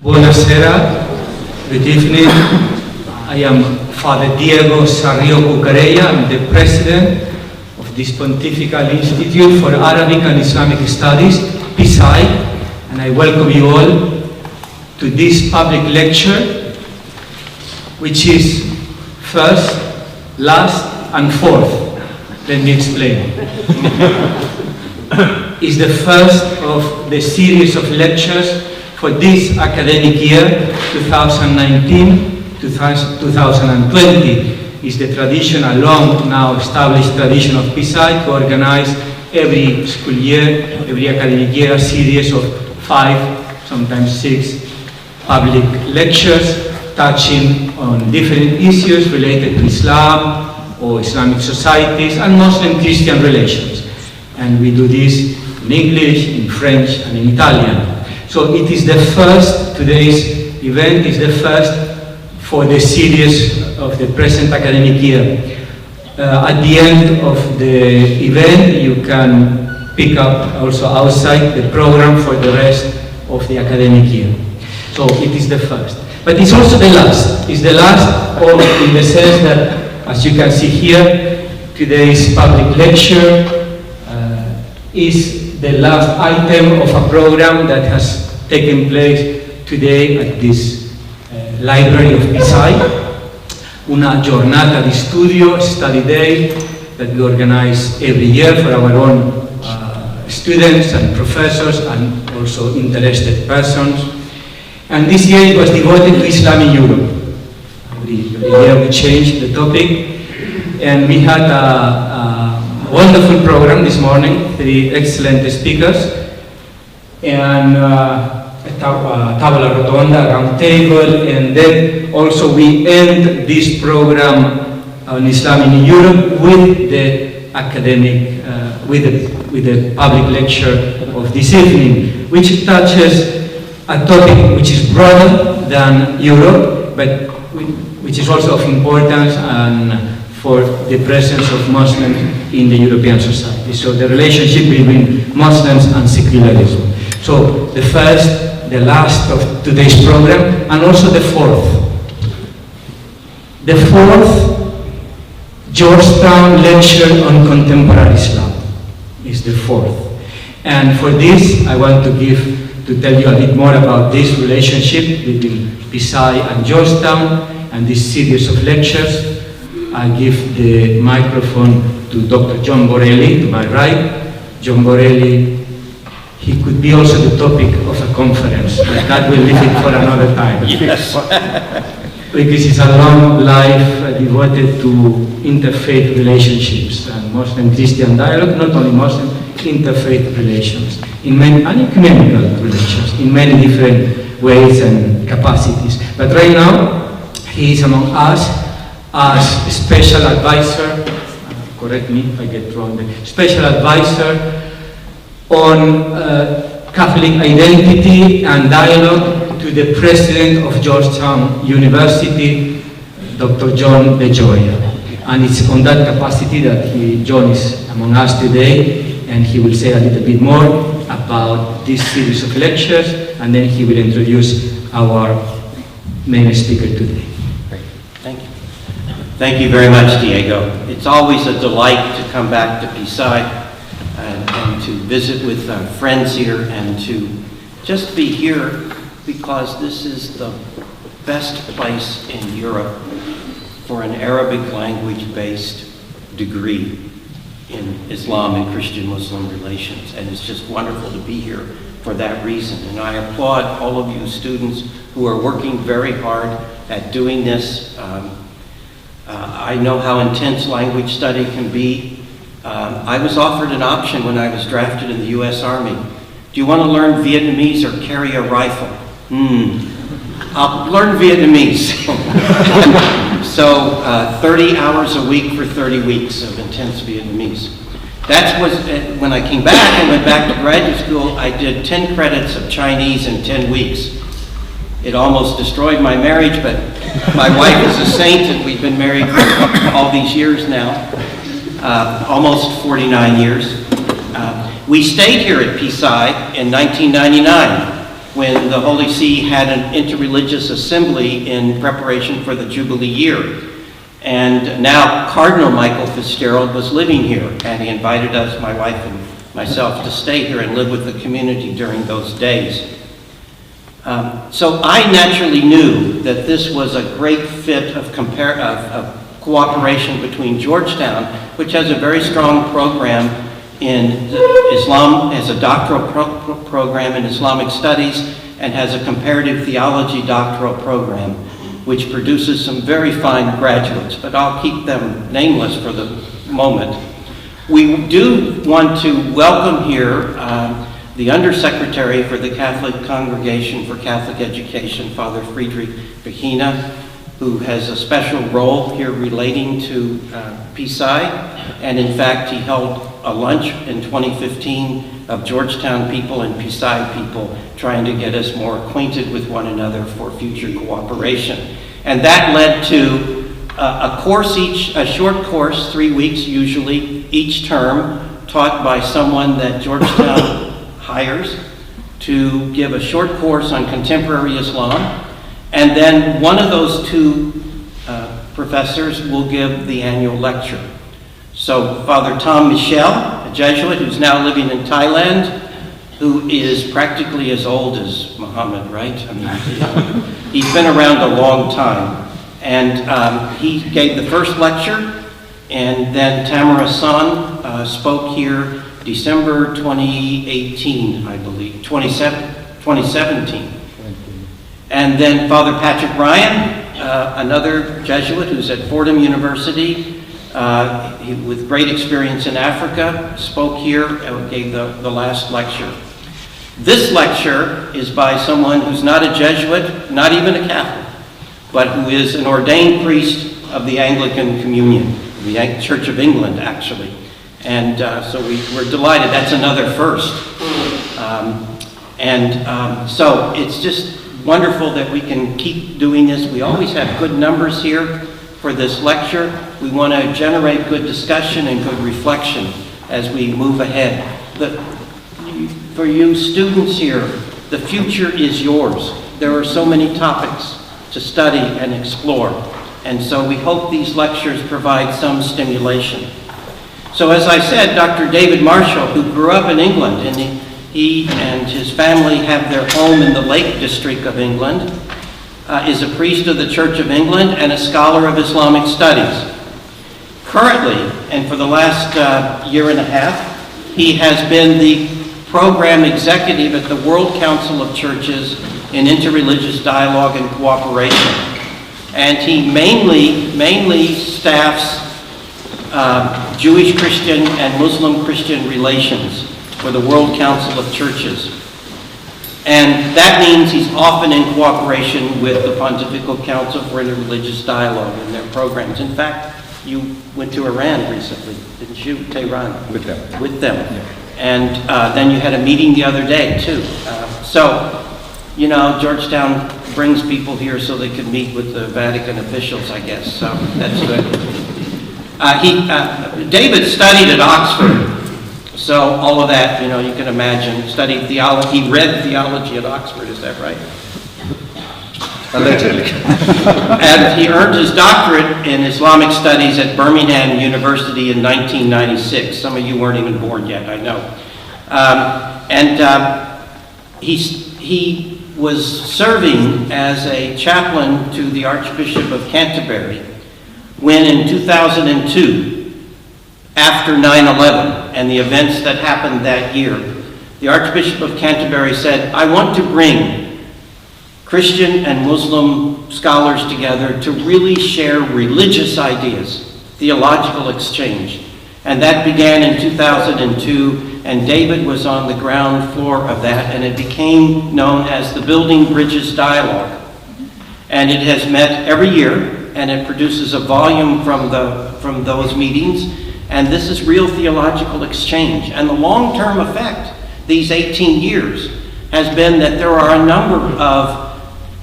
Buonasera, good evening. I am Father Diego Sarrio Cucarella. I'm the president of this Pontifical Institute for Arabic and Islamic Studies, PISAI, and I welcome you all to this public lecture, which is first, last, and fourth. Let me explain. It's the first of the series of lectures for this academic year, 2019-2020. Is the tradition, a long now established tradition of PISAI to organize every school year, every academic year, a series of 5, sometimes 6 public lectures touching on different issues related to Islam or Islamic societies and Muslim-Christian relations. And we do this in English, in French, and in Italian. So it is the first, today's event is the first for the series of the present academic year. At the end of the event, you can pick up also outside the program for the rest of the academic year. So it is the first. But it's also the last. It's the last in the sense that, as you can see here, today's public lecture is the last item of a program that has taken place today at this library of PISAI, una giornata di studio, study day, that we organize every year for our own students and professors and also interested persons. And this year it was devoted to Islam in Europe. Every year we changed the topic, and we had a wonderful program this morning, 3 excellent speakers, and a tavola rotonda, round table, and then also we end this program on Islam in Europe with the academic, with the public lecture of this evening, which touches a topic which is broader than Europe, but which is also of importance and for the presence of Muslims in the European society. So the relationship between Muslims and secularism. So the first, the last of today's program, and also the fourth. The fourth Georgetown lecture on contemporary Islam is the fourth. And for this, I want to tell you a bit more about this relationship between PISAI and Georgetown and this series of lectures. I'll give the microphone to Dr. John Borelli, to my right. John Borelli, he could be also the topic of a conference, but that will leave it for another time. Yes. Because it's a long life devoted to interfaith relationships and Muslim-Christian dialogue, not only Muslim, interfaith relations, and ecumenical relations, in many different ways and capacities. But right now, he is among us as special advisor, correct me if I get wrong, special advisor on Catholic identity and dialogue to the president of Georgetown University, Dr. John DeGioia. And it's on that capacity that John is among us today, and he will say a little bit more about this series of lectures, and then he will introduce our main speaker today. Great, thank you. Thank you very much, Diego. It's always a delight to come back to PISAI and to visit with friends here and to just be here, because this is the best place in Europe for an Arabic language-based degree in Islam and Christian-Muslim relations. And it's just wonderful to be here for that reason. And I applaud all of you students who are working very hard at doing this. I know how intense language study can be. I was offered an option when I was drafted in the US Army. Do you want to learn Vietnamese or carry a rifle? I'll learn Vietnamese. So 30 hours a week for 30 weeks of intense Vietnamese. That was, when I came back and went back to graduate school, I did 10 credits of Chinese in 10 weeks. It almost destroyed my marriage, but my wife is a saint and we've been married for all these years now, almost 49 years. We stayed here at PISAI in 1999. when the Holy See had an interreligious assembly in preparation for the Jubilee year. And now Cardinal Michael Fitzgerald was living here, and he invited us, my wife and myself, to stay here and live with the community during those days. So I naturally knew that this was a great fit of cooperation between Georgetown, which has a very strong program in Islam, has a doctoral program in Islamic studies, and has a comparative theology doctoral program, which produces some very fine graduates, but I'll keep them nameless for the moment. We do want to welcome here the Undersecretary for the Catholic Congregation for Catholic Education, Father Friedrich Behina, who has a special role here relating to PISAI. And in fact, he held a lunch in 2015 of Georgetown people and PISAI people trying to get us more acquainted with one another for future cooperation. And that led to a short course, 3 weeks usually, each term, taught by someone that Georgetown hires to give a short course on contemporary Islam, and then one of those two professors will give the annual lecture. So Father Tom Michel, a Jesuit who's now living in Thailand, who is practically as old as Muhammad, right? I mean, he's been around a long time. And he gave the first lecture, and then Tamara San spoke here December 2018, I believe, 2017. And then Father Patrick Ryan, another Jesuit who's at Fordham University, with great experience in Africa, spoke here and gave the last lecture. This lecture is by someone who's not a Jesuit, not even a Catholic, but who is an ordained priest of the Anglican Communion, the Church of England, actually. And so we're delighted. That's another first. So it's just wonderful that we can keep doing this. We always have good numbers here for this lecture. We want to generate good discussion and good reflection as we move ahead. For you students here, the future is yours. There are so many topics to study and explore. And so we hope these lectures provide some stimulation. So as I said, Dr. David Marshall, who grew up in England, and he and his family have their home in the Lake District of England, is a priest of the Church of England and a scholar of Islamic studies. Currently, and for the last year and a half, he has been the program executive at the World Council of Churches in Interreligious Dialogue and Cooperation. And he mainly staffs Jewish Christian and Muslim Christian relations for the World Council of Churches. And that means he's often in cooperation with the Pontifical Council for Interreligious Dialogue in their programs. In fact, you went to Iran recently, didn't you? Tehran. With them. With them. Yeah. And then you had a meeting the other day, too. So, you know, Georgetown brings people here so they can meet with the Vatican officials, I guess. So that's good. David studied at Oxford. So all of that, you know, you can imagine, studied theology. He read theology at Oxford, is that right? Allegedly. And he earned his doctorate in Islamic studies at Birmingham University in 1996. Some of you weren't even born yet, I know. He was serving as a chaplain to the Archbishop of Canterbury when in 2002, after 9/11 and the events that happened that year, the Archbishop of Canterbury said, I want to bring Christian and Muslim scholars together to really share religious ideas, theological exchange. And that began in 2002, and David was on the ground floor of that, and it became known as the Building Bridges Dialogue. And it has met every year, and it produces a volume from those meetings, and this is real theological exchange. And the long-term effect, these 18 years, has been that there are a number of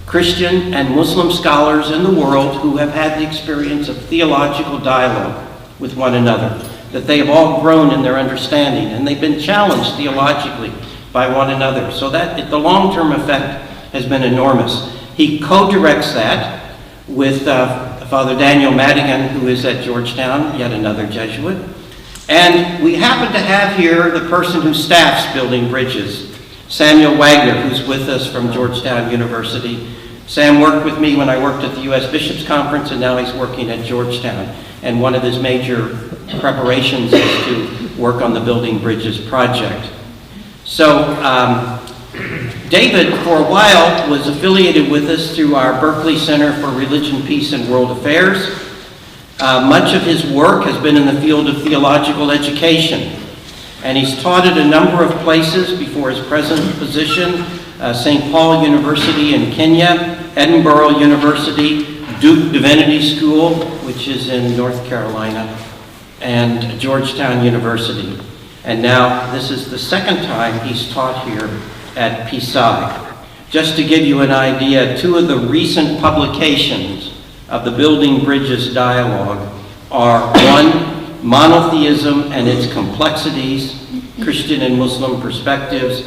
Christian and Muslim scholars in the world who have had the experience of theological dialogue with one another, that they have all grown in their understanding, and they've been challenged theologically by one another. So that the long-term effect has been enormous. He co-directs that with Father Daniel Madigan, who is at Georgetown, yet another Jesuit. And we happen to have here the person who staffs building bridges, Samuel Wagner, who's with us from Georgetown University. Sam worked with me when I worked at the U.S. Bishops' Conference, and now he's working at Georgetown. And one of his major preparations is to work on the Building Bridges project. So David, for a while, was affiliated with us through our Berkeley Center for Religion, Peace, and World Affairs. Much of his work has been in the field of theological education, and he's taught at a number of places before his present position, St. Paul University in Kenya, Edinburgh University, Duke Divinity School, which is in North Carolina, and Georgetown University. And now this is the second time he's taught here at PISAI. Just to give you an idea, two of the recent publications of the Building Bridges dialogue are one, Monotheism and Its Complexities, Christian and Muslim Perspectives,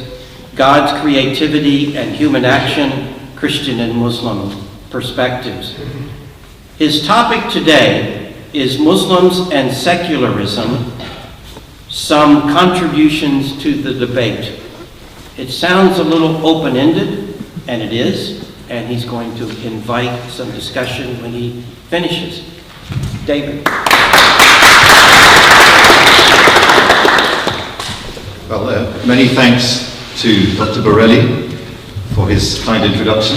God's Creativity and Human Action, Christian and Muslim Perspectives. His topic today is Muslims and Secularism, Some Contributions to the Debate. It sounds a little open-ended, and it is, and he's going to invite some discussion when he finishes. David. Well, many thanks to Dr. Borelli for his kind introduction,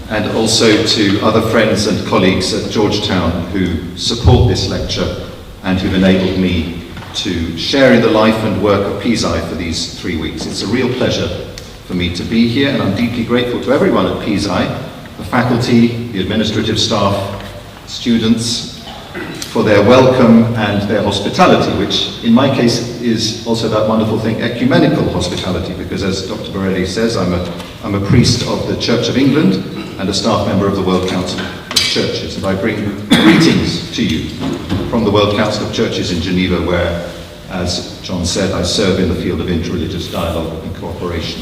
and also to other friends and colleagues at Georgetown who support this lecture and who've enabled me to share in the life and work of PISAI for these 3 weeks. It's a real pleasure for me to be here, and I'm deeply grateful to everyone at PISAI, the faculty, the administrative staff, students, for their welcome and their hospitality, which in my case is also that wonderful thing, ecumenical hospitality, because as Dr. Borelli says, I'm a priest of the Church of England and a staff member of the World Council of Churches, and I bring greetings to you from the World Council of Churches in Geneva, where, as John said, I serve in the field of interreligious dialogue and cooperation.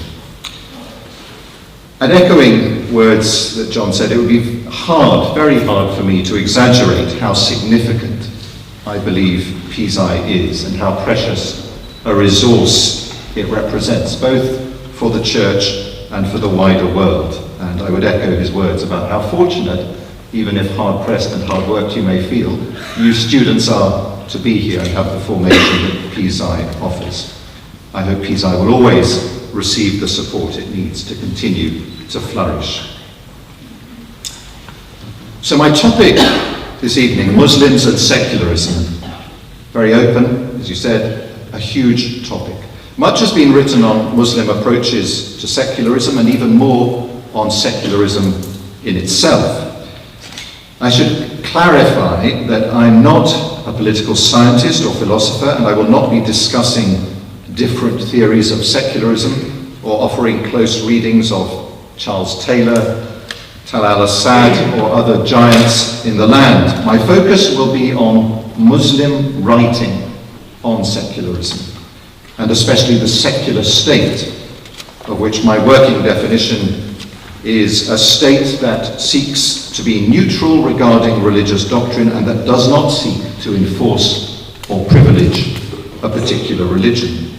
And echoing words that John said, it would be hard, very hard for me to exaggerate how significant I believe PISAI is and how precious a resource it represents, both for the Church and for the wider world. And I would echo his words about how fortunate, even if hard-pressed and hard-worked you may feel, you students are to be here and have the formation that PISAI offers. I hope PISAI will always receive the support it needs to continue to flourish. So my topic this evening, Muslims and secularism. Very open, as you said, a huge topic. Much has been written on Muslim approaches to secularism, and even more on secularism in itself. I should clarify that I'm not a political scientist or philosopher, and I will not be discussing different theories of secularism or offering close readings of Charles Taylor, Talal Assad, or other giants in the land. My focus will be on Muslim writing on secularism, and especially the secular state, of which my working definition is a state that seeks to be neutral regarding religious doctrine and that does not seek to enforce or privilege a particular religion.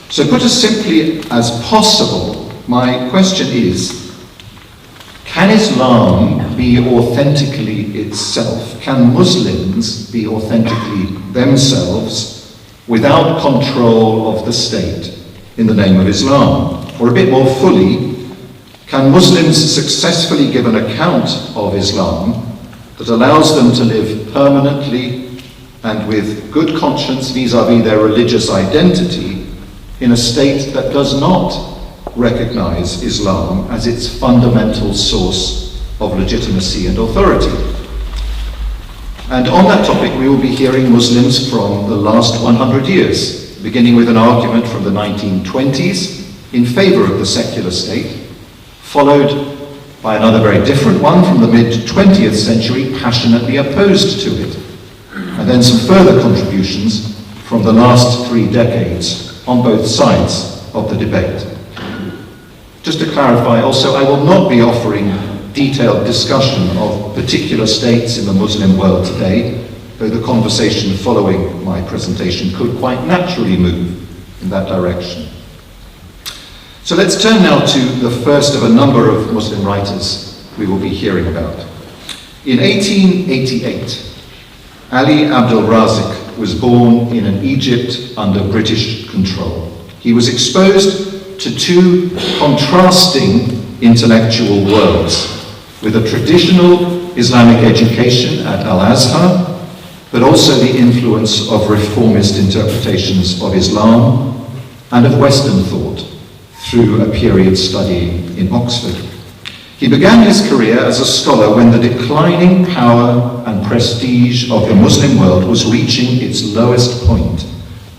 So put as simply as possible, my question is, can Islam be authentically itself? Can Muslims be authentically themselves without control of the state in the name of Islam? Or a bit more fully, can Muslims successfully give an account of Islam that allows them to live permanently and with good conscience vis-à-vis their religious identity in a state that does not recognize Islam as its fundamental source of legitimacy and authority? And on that topic, we will be hearing Muslims from the last 100 years, beginning with an argument from the 1920s in favor of the secular state, followed by another very different one from the mid-20th century, passionately opposed to it, and then some further contributions from the last 3 decades on both sides of the debate. Just to clarify also, I will not be offering detailed discussion of particular states in the Muslim world today, though the conversation following my presentation could quite naturally move in that direction. So let's turn now to the first of a number of Muslim writers we will be hearing about. In 1888, Ali Abdul Razik was born in an Egypt under British control. He was exposed to two contrasting intellectual worlds, with a traditional Islamic education at Al-Azhar, but also the influence of reformist interpretations of Islam and of Western thought through a period studying in Oxford. He began his career as a scholar when the declining power and prestige of the Muslim world was reaching its lowest point,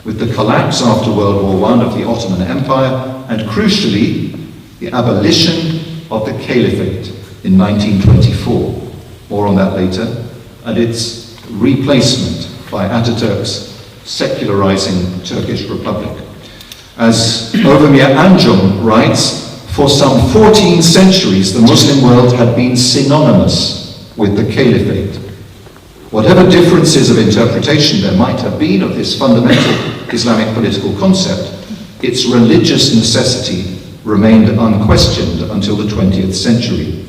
with the collapse after World War I of the Ottoman Empire and, crucially, the abolition of the Caliphate in 1924, more on that later, and its replacement by Ataturk's secularizing Turkish Republic. As Ovamir Anjum writes, for some 14 centuries the Muslim world had been synonymous with the Caliphate. Whatever differences of interpretation there might have been of this fundamental Islamic political concept, its religious necessity remained unquestioned until the 20th century.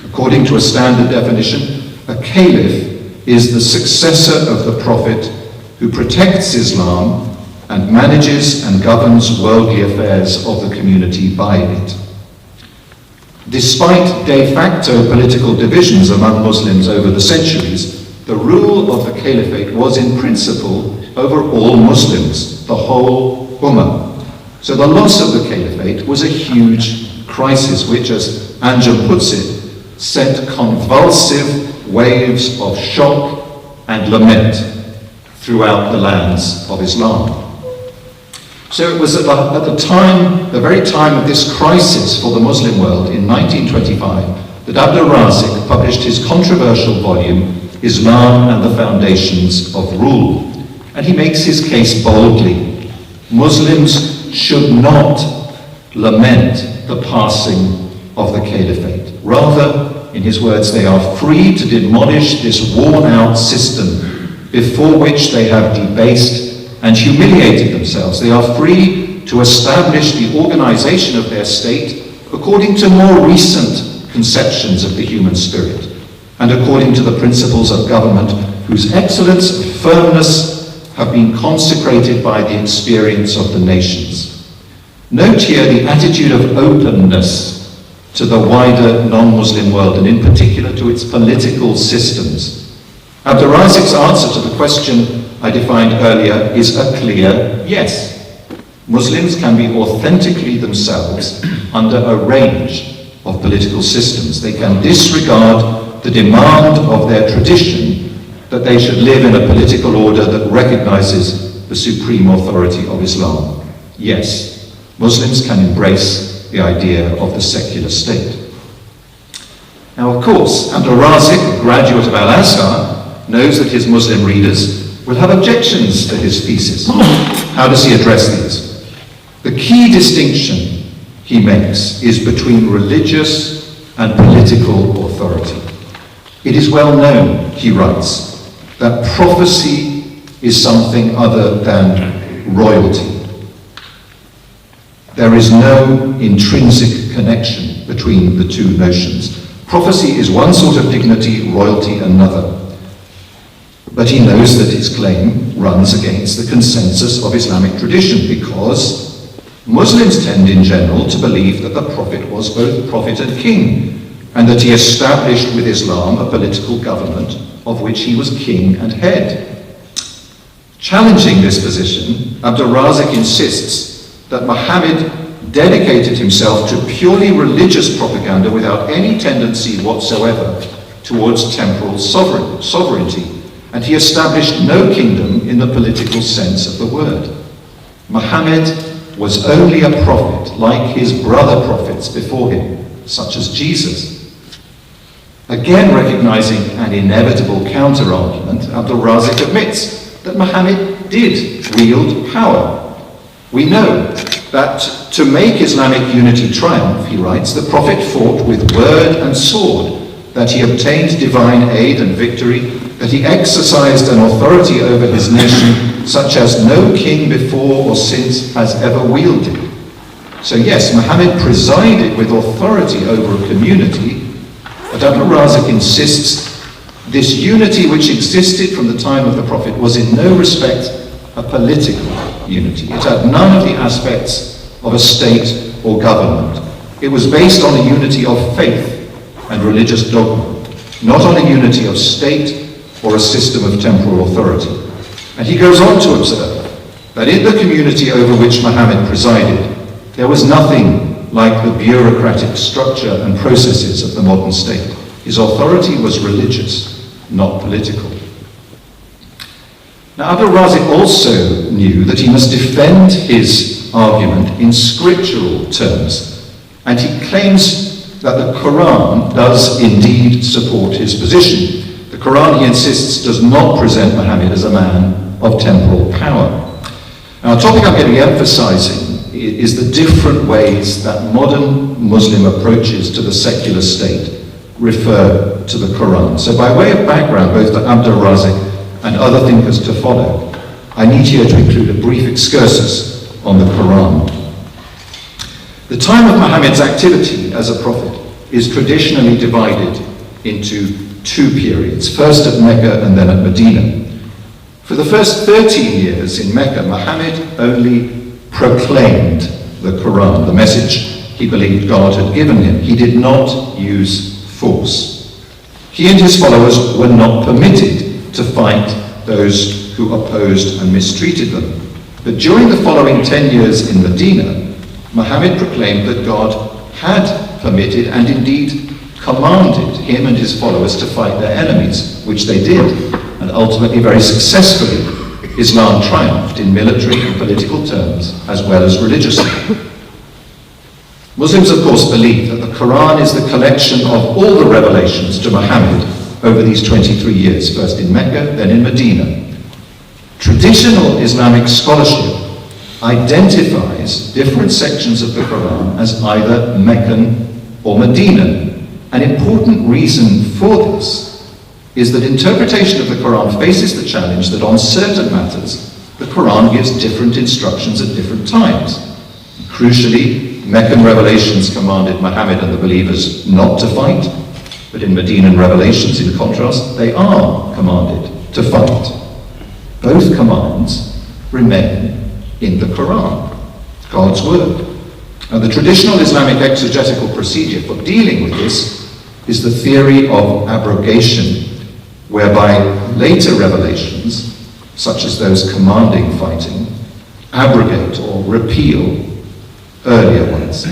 According to a standard definition, a caliph is the successor of the prophet who protects Islam and manages and governs worldly affairs of the community by it. Despite de facto political divisions among Muslims over the centuries, the rule of the caliphate was in principle over all Muslims, the whole Ummah. So the loss of the caliphate was a huge crisis which, as Anjum puts it, sent convulsive waves of shock and lament throughout the lands of Islam. So it was at the very time of this crisis for the Muslim world in 1925 that Abdul Razik published his controversial volume, Islam and the Foundations of Rule. And he makes his case boldly. Muslims should not lament the passing of the caliphate. Rather, in his words, they are free to demolish this worn-out system before which they have debased and humiliated themselves. They are free to establish the organization of their state according to more recent conceptions of the human spirit and according to the principles of government whose excellence and firmness have been consecrated by the experience of the nations. Note here the attitude of openness to the wider non-Muslim world and in particular to its political systems. Abdul Razik's answer to the question I defined earlier is a clear yes. Muslims can be authentically themselves under a range of political systems. They can disregard the demand of their tradition that they should live in a political order that recognizes the supreme authority of Islam. Yes, Muslims can embrace the idea of the secular state. Now, of course, Abdul Razik, a graduate of Al-Azhar, knows that his Muslim readers will have objections to his thesis. How does he address these? The key distinction he makes is between religious and political authority. It is well known, he writes, that prophecy is something other than royalty. There is no intrinsic connection between the two notions. Prophecy is one sort of dignity, royalty another. But he knows that his claim runs against the consensus of Islamic tradition because Muslims tend in general to believe that the Prophet was both prophet and king, and that he established with Islam a political government of which he was king and head. Challenging this position, Abdul Razik insists that Muhammad dedicated himself to purely religious propaganda without any tendency whatsoever towards temporal sovereignty. And he established no kingdom in the political sense of the word. Muhammad was only a prophet, like his brother prophets before him, such as Jesus. Again, recognizing an inevitable counter-argument, Abdul Razik admits that Muhammad did wield power. We know that to make Islamic unity triumph, he writes, the Prophet fought with word and sword, that he obtained divine aid and victory, that he exercised an authority over his nation such as no king before or since has ever wielded. So yes, Muhammad presided with authority over a community, but Abdul Razak insists this unity which existed from the time of the Prophet was in no respect a political unity. It had none of the aspects of a state or government. It was based on a unity of faith and religious dogma, not on a unity of state or a system of temporal authority. And he goes on to observe that in the community over which Muhammad presided, there was nothing like the bureaucratic structure and processes of the modern state. His authority was religious, not political. Now, Abdul Razak also knew that he must defend his argument in scriptural terms, and he claims that the Quran does indeed support his position. The Quran, he insists, does not present Muhammad as a man of temporal power. Now, a topic I'm going to be emphasizing is the different ways that modern Muslim approaches to the secular state refer to the Quran. So by way of background, both to Abdul Razak and other thinkers to follow, I need here to include a brief excursus on the Quran. The time of Muhammad's activity as a prophet is traditionally divided into two periods, first at Mecca and then at Medina. For the first 13 years in Mecca, Muhammad only proclaimed the Quran, the message he believed God had given him. He did not use force. He and his followers were not permitted to fight those who opposed and mistreated them. But during the following 10 years in Medina, Muhammad proclaimed that God had permitted and indeed commanded him and his followers to fight their enemies, which they did, and ultimately very successfully. Islam triumphed in military and political terms as well as religiously. Muslims, of course, believe that the Quran is the collection of all the revelations to Muhammad over these 23 years, first in Mecca, then in Medina. Traditional Islamic scholarship identifies different sections of the Quran as either Meccan or Medinan. An important reason for this is that interpretation of the Quran faces the challenge that on certain matters, the Quran gives different instructions at different times. Crucially, Meccan revelations commanded Muhammad and the believers not to fight, but in Medinan revelations, in contrast, they are commanded to fight. Both commands remain in the Quran, God's word. Now, the traditional Islamic exegetical procedure for dealing with this is the theory of abrogation, whereby later revelations, such as those commanding fighting, abrogate or repeal earlier ones.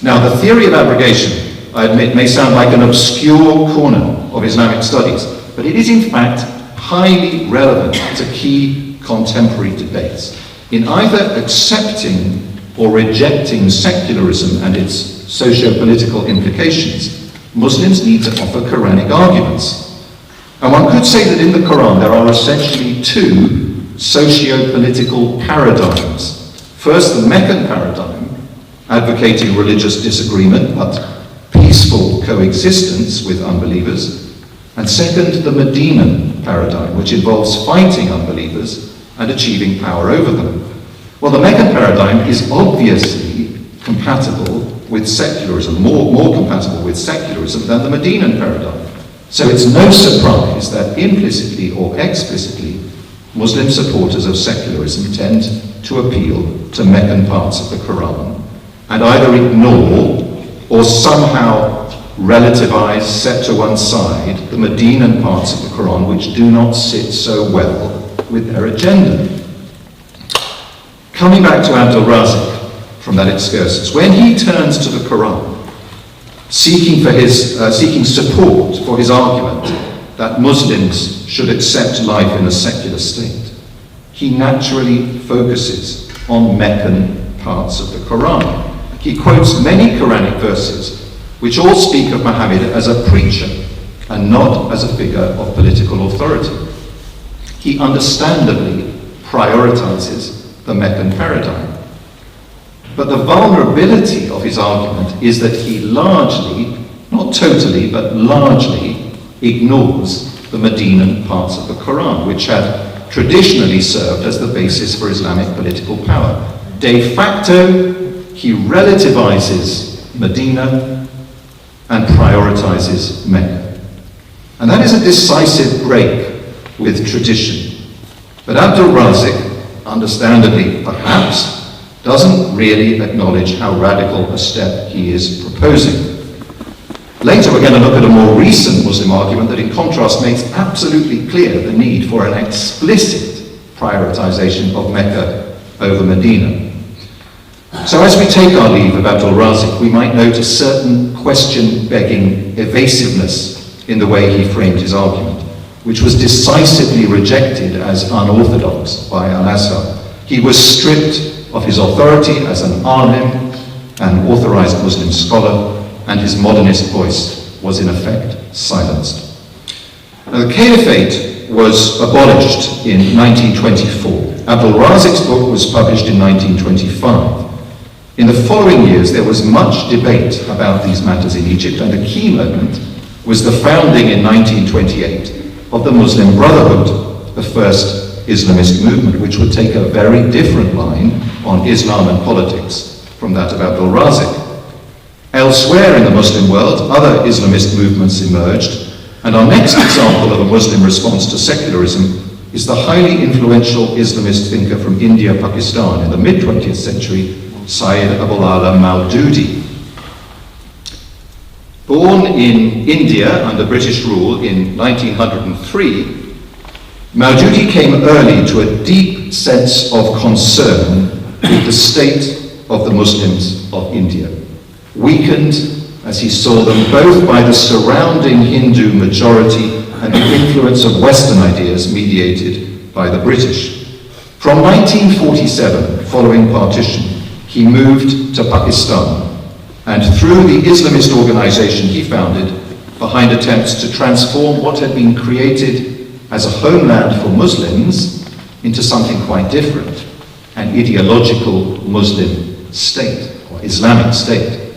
Now, the theory of abrogation, I admit, may sound like an obscure corner of Islamic studies, but it is in fact highly relevant to key contemporary debates. In either accepting or rejecting secularism and its socio-political implications, Muslims need to offer Quranic arguments. And one could say that in the Quran there are essentially two socio-political paradigms. First, the Meccan paradigm, advocating religious disagreement but peaceful coexistence with unbelievers. And second, the Medinan paradigm, which involves fighting unbelievers and achieving power over them. Well, the Meccan paradigm is obviously compatible with secularism, more compatible with secularism than the Medinan paradigm. So it's no surprise that implicitly or explicitly, Muslim supporters of secularism tend to appeal to Meccan parts of the Quran and either ignore or somehow relativize, set to one side, the Medinan parts of the Quran which do not sit so well with their agenda. Coming back to Abdul Razak from that excursus, when he turns to the Quran, seeking support for his argument that Muslims should accept life in a secular state, he naturally focuses on Meccan parts of the Quran. He quotes many Quranic verses which all speak of Muhammad as a preacher and not as a figure of political authority. He understandably prioritizes the Meccan paradigm. But the vulnerability of his argument is that he largely, not totally, but largely ignores the Medinan parts of the Quran, which had traditionally served as the basis for Islamic political power. De facto, he relativizes Medina and prioritizes Mecca. And that is a decisive break with tradition. But Abdul Razik, understandably perhaps, doesn't really acknowledge how radical a step he is proposing. Later we're going to look at a more recent Muslim argument that in contrast makes absolutely clear the need for an explicit prioritization of Mecca over Medina. So as we take our leave of Abdul Razik, we might note a certain question-begging evasiveness in the way he framed his argument, which was decisively rejected as unorthodox by Al-Azhar. He was stripped of his authority as an alim, an authorized Muslim scholar, and his modernist voice was in effect silenced. Now, the Caliphate was abolished in 1924. Abdul Razik's book was published in 1925. In the following years, there was much debate about these matters in Egypt, and a key moment was the founding in 1928 of the Muslim Brotherhood, the first Islamist movement, which would take a very different line on Islam and politics from that of Abdul Razik. Elsewhere in the Muslim world, other Islamist movements emerged, and our next example of a Muslim response to secularism is the highly influential Islamist thinker from India, Pakistan, in the mid-20th century, Sayyid Abul Ala Maududi. Born in India under British rule in 1903, Maududi came early to a deep sense of concern with the state of the Muslims of India, weakened, as he saw them, both by the surrounding Hindu majority and the influence of Western ideas mediated by the British. From 1947, following partition, he moved to Pakistan, and through the Islamist organization he founded, behind attempts to transform what had been created as a homeland for Muslims into something quite different, an ideological Muslim state, or Islamic state.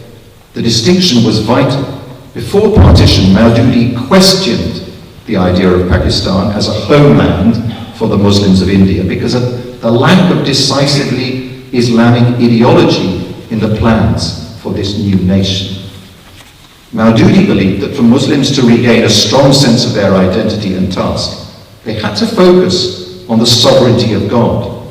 The distinction was vital. Before partition, Maududi questioned the idea of Pakistan as a homeland for the Muslims of India because of the lack of decisively Islamic ideology in the plans for this new nation. Maududi believed that for Muslims to regain a strong sense of their identity and task, they had to focus on the sovereignty of God.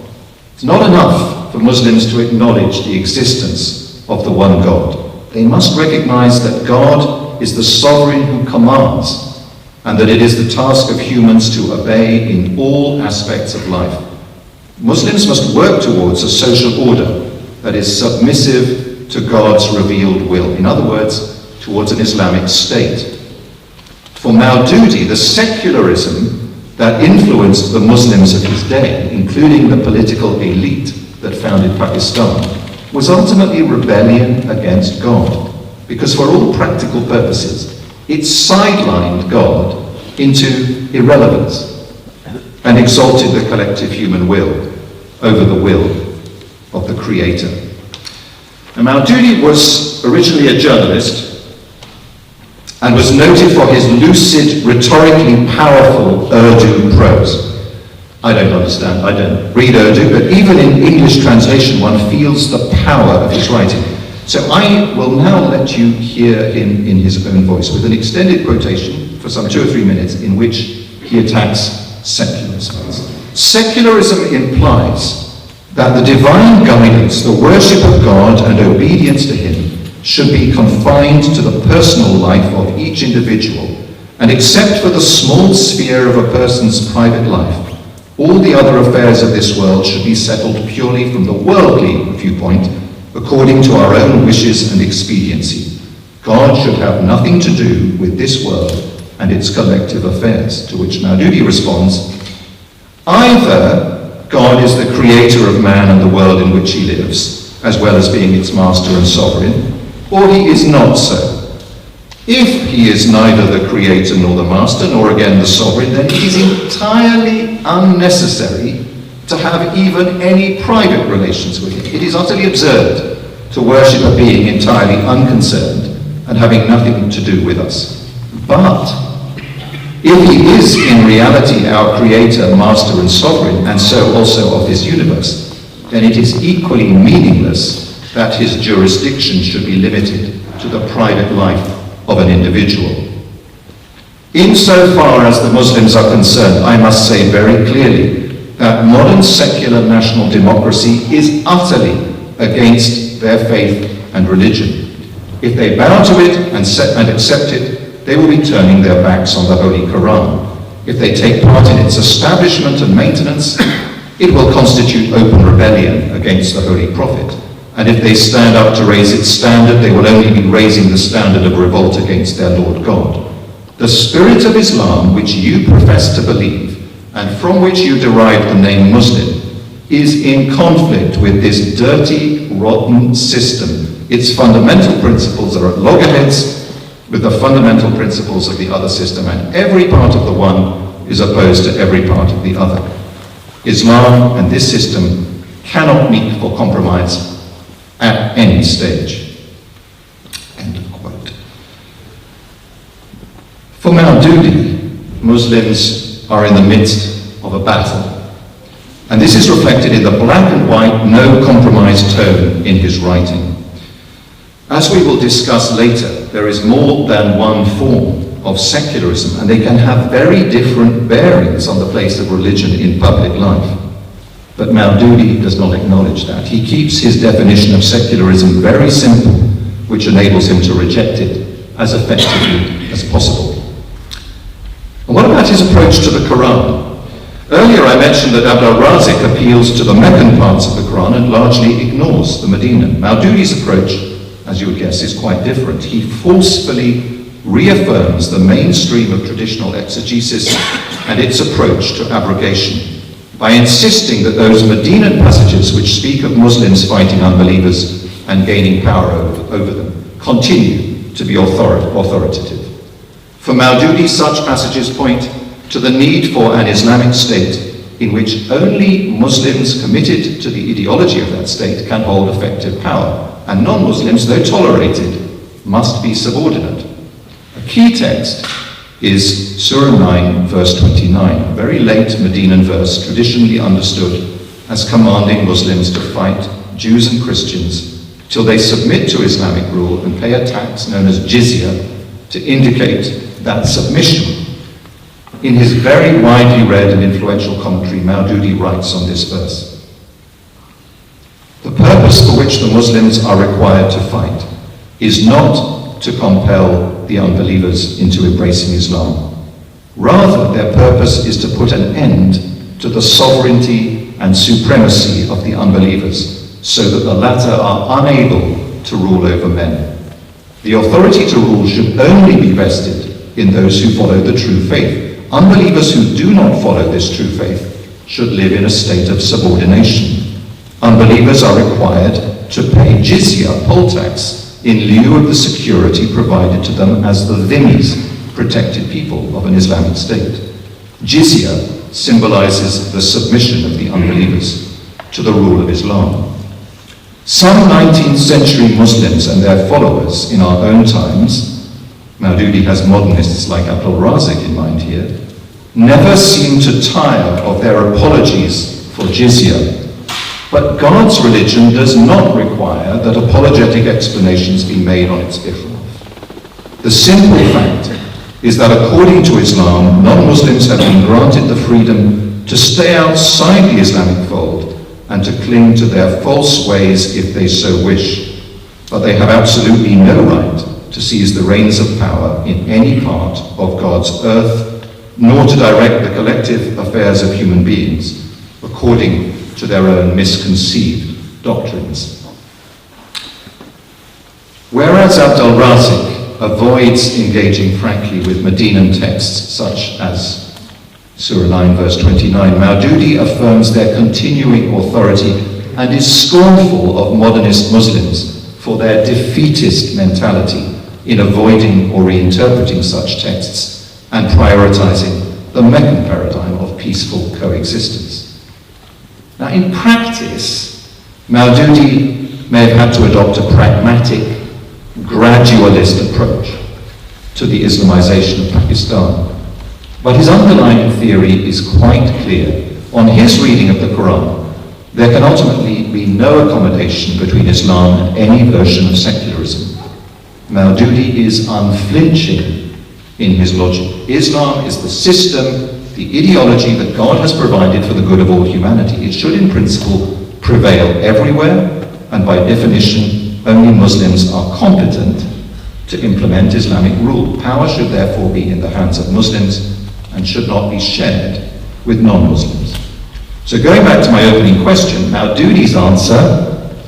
It's not enough for Muslims to acknowledge the existence of the one God. They must recognize that God is the sovereign who commands, and that it is the task of humans to obey in all aspects of life. Muslims must work towards a social order that is submissive to God's revealed will. In other words, towards an Islamic state. For Maududi, the secularism that influenced the Muslims of his day, including the political elite that founded Pakistan, was ultimately rebellion against God, because for all practical purposes, it sidelined God into irrelevance and exalted the collective human will over the will of the Creator. Now, Maududi was originally a journalist and was noted for his lucid, rhetorically powerful Urdu prose. I don't understand, I don't read Urdu, but even in English translation one feels the power of his writing. So I will now let you hear him in his own voice with an extended quotation for some 2 or 3 minutes in which he attacks secularism. Secularism implies that the divine guidance, the worship of God and obedience to him should be confined to the personal life of each individual, and except for the small sphere of a person's private life, all the other affairs of this world should be settled purely from the worldly viewpoint, according to our own wishes and expediency. God should have nothing to do with this world and its collective affairs, to which Maududi responds, either God is the creator of man and the world in which he lives, as well as being its master and sovereign, or he is not so. If he is neither the creator nor the master, nor again the sovereign, then it is entirely unnecessary to have even any private relations with him. It is utterly absurd to worship a being entirely unconcerned and having nothing to do with us. But if he is in reality our creator, master and sovereign, and so also of this universe, then it is equally meaningless that his jurisdiction should be limited to the private life of an individual. Insofar as the Muslims are concerned, I must say very clearly that modern secular national democracy is utterly against their faith and religion. If they bow to it and accept it, they will be turning their backs on the Holy Quran. If they take part in its establishment and maintenance, it will constitute open rebellion against the Holy Prophet. And if they stand up to raise its standard, they will only be raising the standard of revolt against their Lord God. The spirit of Islam, which you profess to believe, and from which you derive the name Muslim, is in conflict with this dirty, rotten system. Its fundamental principles are at loggerheads with the fundamental principles of the other system, and every part of the one is opposed to every part of the other. Islam and this system cannot meet for compromise at any stage. End of quote. For Maududi, Muslims are in the midst of a battle. And this is reflected in the black and white, no compromise tone in his writing. As we will discuss later, there is more than one form of secularism, and they can have very different bearings on the place of religion in public life. But Maududi does not acknowledge that. He keeps his definition of secularism very simple, which enables him to reject it as effectively as possible. And what about his approach to the Quran? Earlier I mentioned that Abd al-Razik appeals to the Meccan parts of the Quran and largely ignores the Medina. Maududi's approach, as you would guess, is quite different. He forcefully reaffirms the mainstream of traditional exegesis and its approach to abrogation by insisting that those Medinan passages which speak of Muslims fighting unbelievers and gaining power over them continue to be authoritative. For Maududi, such passages point to the need for an Islamic state in which only Muslims committed to the ideology of that state can hold effective power, and non-Muslims, though tolerated, must be subordinate. A key text is Surah 9, verse 29, a very late Medinan verse traditionally understood as commanding Muslims to fight Jews and Christians till they submit to Islamic rule and pay a tax known as jizya to indicate that submission. In his very widely read and influential commentary, Maududi writes on this verse: "The purpose for which the Muslims are required to fight is not to compel the unbelievers into embracing Islam. Rather, their purpose is to put an end to the sovereignty and supremacy of the unbelievers, so that the latter are unable to rule over men. The authority to rule should only be vested in those who follow the true faith. Unbelievers who do not follow this true faith should live in a state of subordination. Unbelievers are required to pay jizya, poll tax, in lieu of the security provided to them as the dhimmis, protected people of an Islamic state. Jizya symbolizes the submission of the unbelievers to the rule of Islam. Some 19th century Muslims and their followers in our own times," Maududi has modernists like Abd al-Razik in mind here, "never seem to tire of their apologies for jizya. But God's religion does not require that apologetic explanations be made on its behalf. The simple fact is that according to Islam, non-Muslims have been granted the freedom to stay outside the Islamic fold and to cling to their false ways if they so wish, but they have absolutely no right to seize the reins of power in any part of God's earth, nor to direct the collective affairs of human beings according to their own misconceived doctrines." Whereas Abd al-Razik avoids engaging frankly with Medinan texts such as Surah 9 verse 29, Maududi affirms their continuing authority and is scornful of modernist Muslims for their defeatist mentality in avoiding or reinterpreting such texts and prioritizing the Meccan paradigm of peaceful coexistence. Now, in practice, Maududi may have had to adopt a pragmatic, gradualist approach to the Islamization of Pakistan. But his underlying theory is quite clear. On his reading of the Quran, there can ultimately be no accommodation between Islam and any version of secularism. Maududi is unflinching in his logic. Islam is the system, the ideology that God has provided for the good of all humanity. It should in principle prevail everywhere, and by definition, only Muslims are competent to implement Islamic rule. Power should therefore be in the hands of Muslims and should not be shared with non-Muslims. So going back to my opening question, Maududi's answer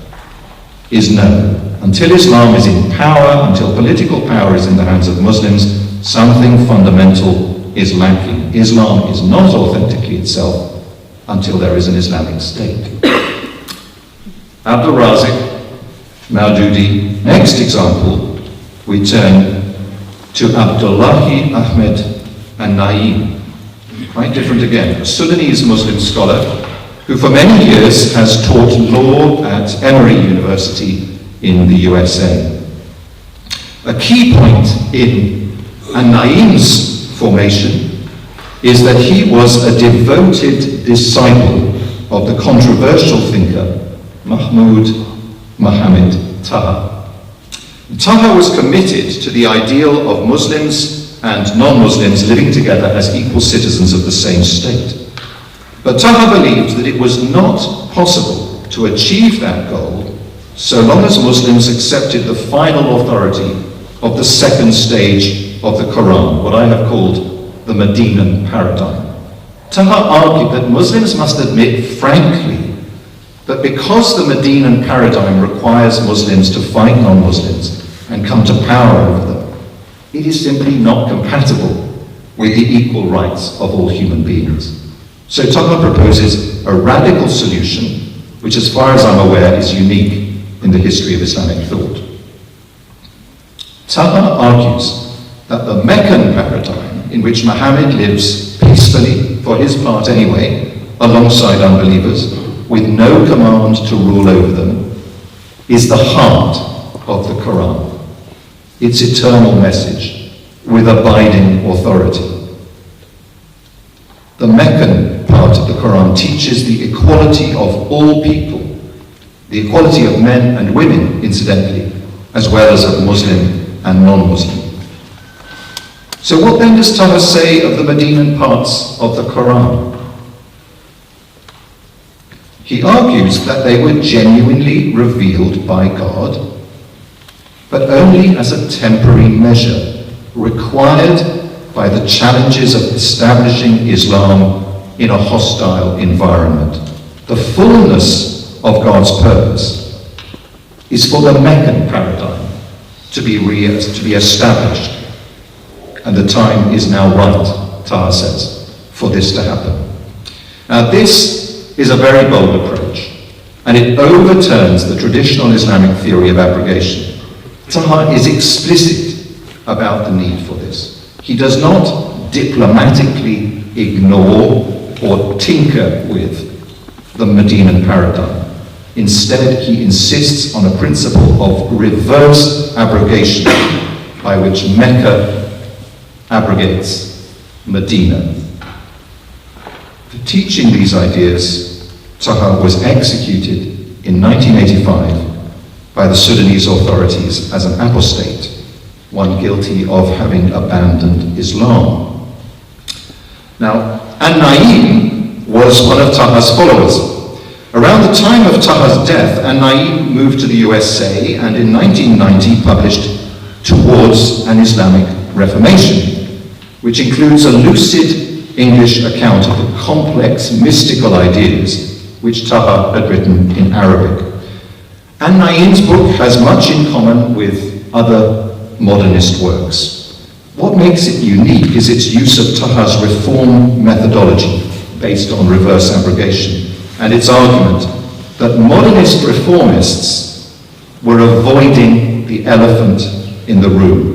is no. Until Islam is in power, until political power is in the hands of Muslims, something fundamental is lacking. Islam is not authentically itself until there is an Islamic state. Abdul Razik, Maududi. Next example, we turn to Abdullahi Ahmed An-Naim. Quite different again. A Sudanese Muslim scholar who for many years has taught law at Emory University in the USA. A key point in An-Naim's formation is that he was a devoted disciple of the controversial thinker Mahmoud Mohammed Taha. Taha was committed to the ideal of Muslims and non-Muslims living together as equal citizens of the same state. But Taha believed that it was not possible to achieve that goal so long as Muslims accepted the final authority of the second stage of the Quran, what I have called the Medinan paradigm. Taha argued that Muslims must admit frankly that because the Medinan paradigm requires Muslims to fight non-Muslims and come to power over them, it is simply not compatible with the equal rights of all human beings. So Taha proposes a radical solution, which as far as I'm aware is unique in the history of Islamic thought. Taha argues that the Meccan paradigm, in which Muhammad lives peacefully, for his part anyway, alongside unbelievers, with no command to rule over them, is the heart of the Quran. Its eternal message, with abiding authority. The Meccan part of the Quran teaches the equality of all people, the equality of men and women, incidentally, as well as of Muslim and non-Muslim. So what then does Taha say of the Medinan parts of the Quran? He argues that they were genuinely revealed by God, but only as a temporary measure required by the challenges of establishing Islam in a hostile environment. The fullness of God's purpose is for the Meccan paradigm to be established, and the time is now right, Taha says, for this to happen. Now this is a very bold approach, and it overturns the traditional Islamic theory of abrogation. Taha is explicit about the need for this. He does not diplomatically ignore or tinker with the Medinan paradigm. Instead, he insists on a principle of reverse abrogation by which Mecca abrogates Medina. For teaching these ideas, Taha was executed in 1985 by the Sudanese authorities as an apostate, one guilty of having abandoned Islam. Now, An-Naim was one of Taha's followers. Around the time of Taha's death, An-Naim moved to the USA and in 1990 published Towards an Islamic Reformation, which includes a lucid English account of the complex mystical ideas which Taha had written in Arabic. An-Naim's book has much in common with other modernist works. What makes it unique is its use of Taha's reform methodology based on reverse abrogation, and its argument that modernist reformists were avoiding the elephant in the room.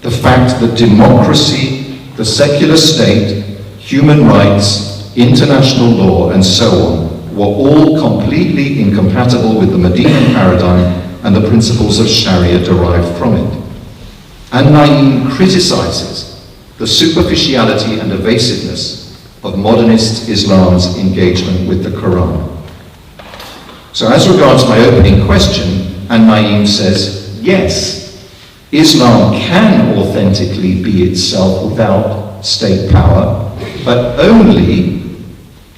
The fact that democracy, the secular state, human rights, international law, and so on, were all completely incompatible with the Medinan paradigm and the principles of Sharia derived from it. An-Na'im criticizes the superficiality and evasiveness of modernist Islam's engagement with the Quran. So as regards my opening question, An-Na'im says, yes, Islam can authentically be itself without state power, but only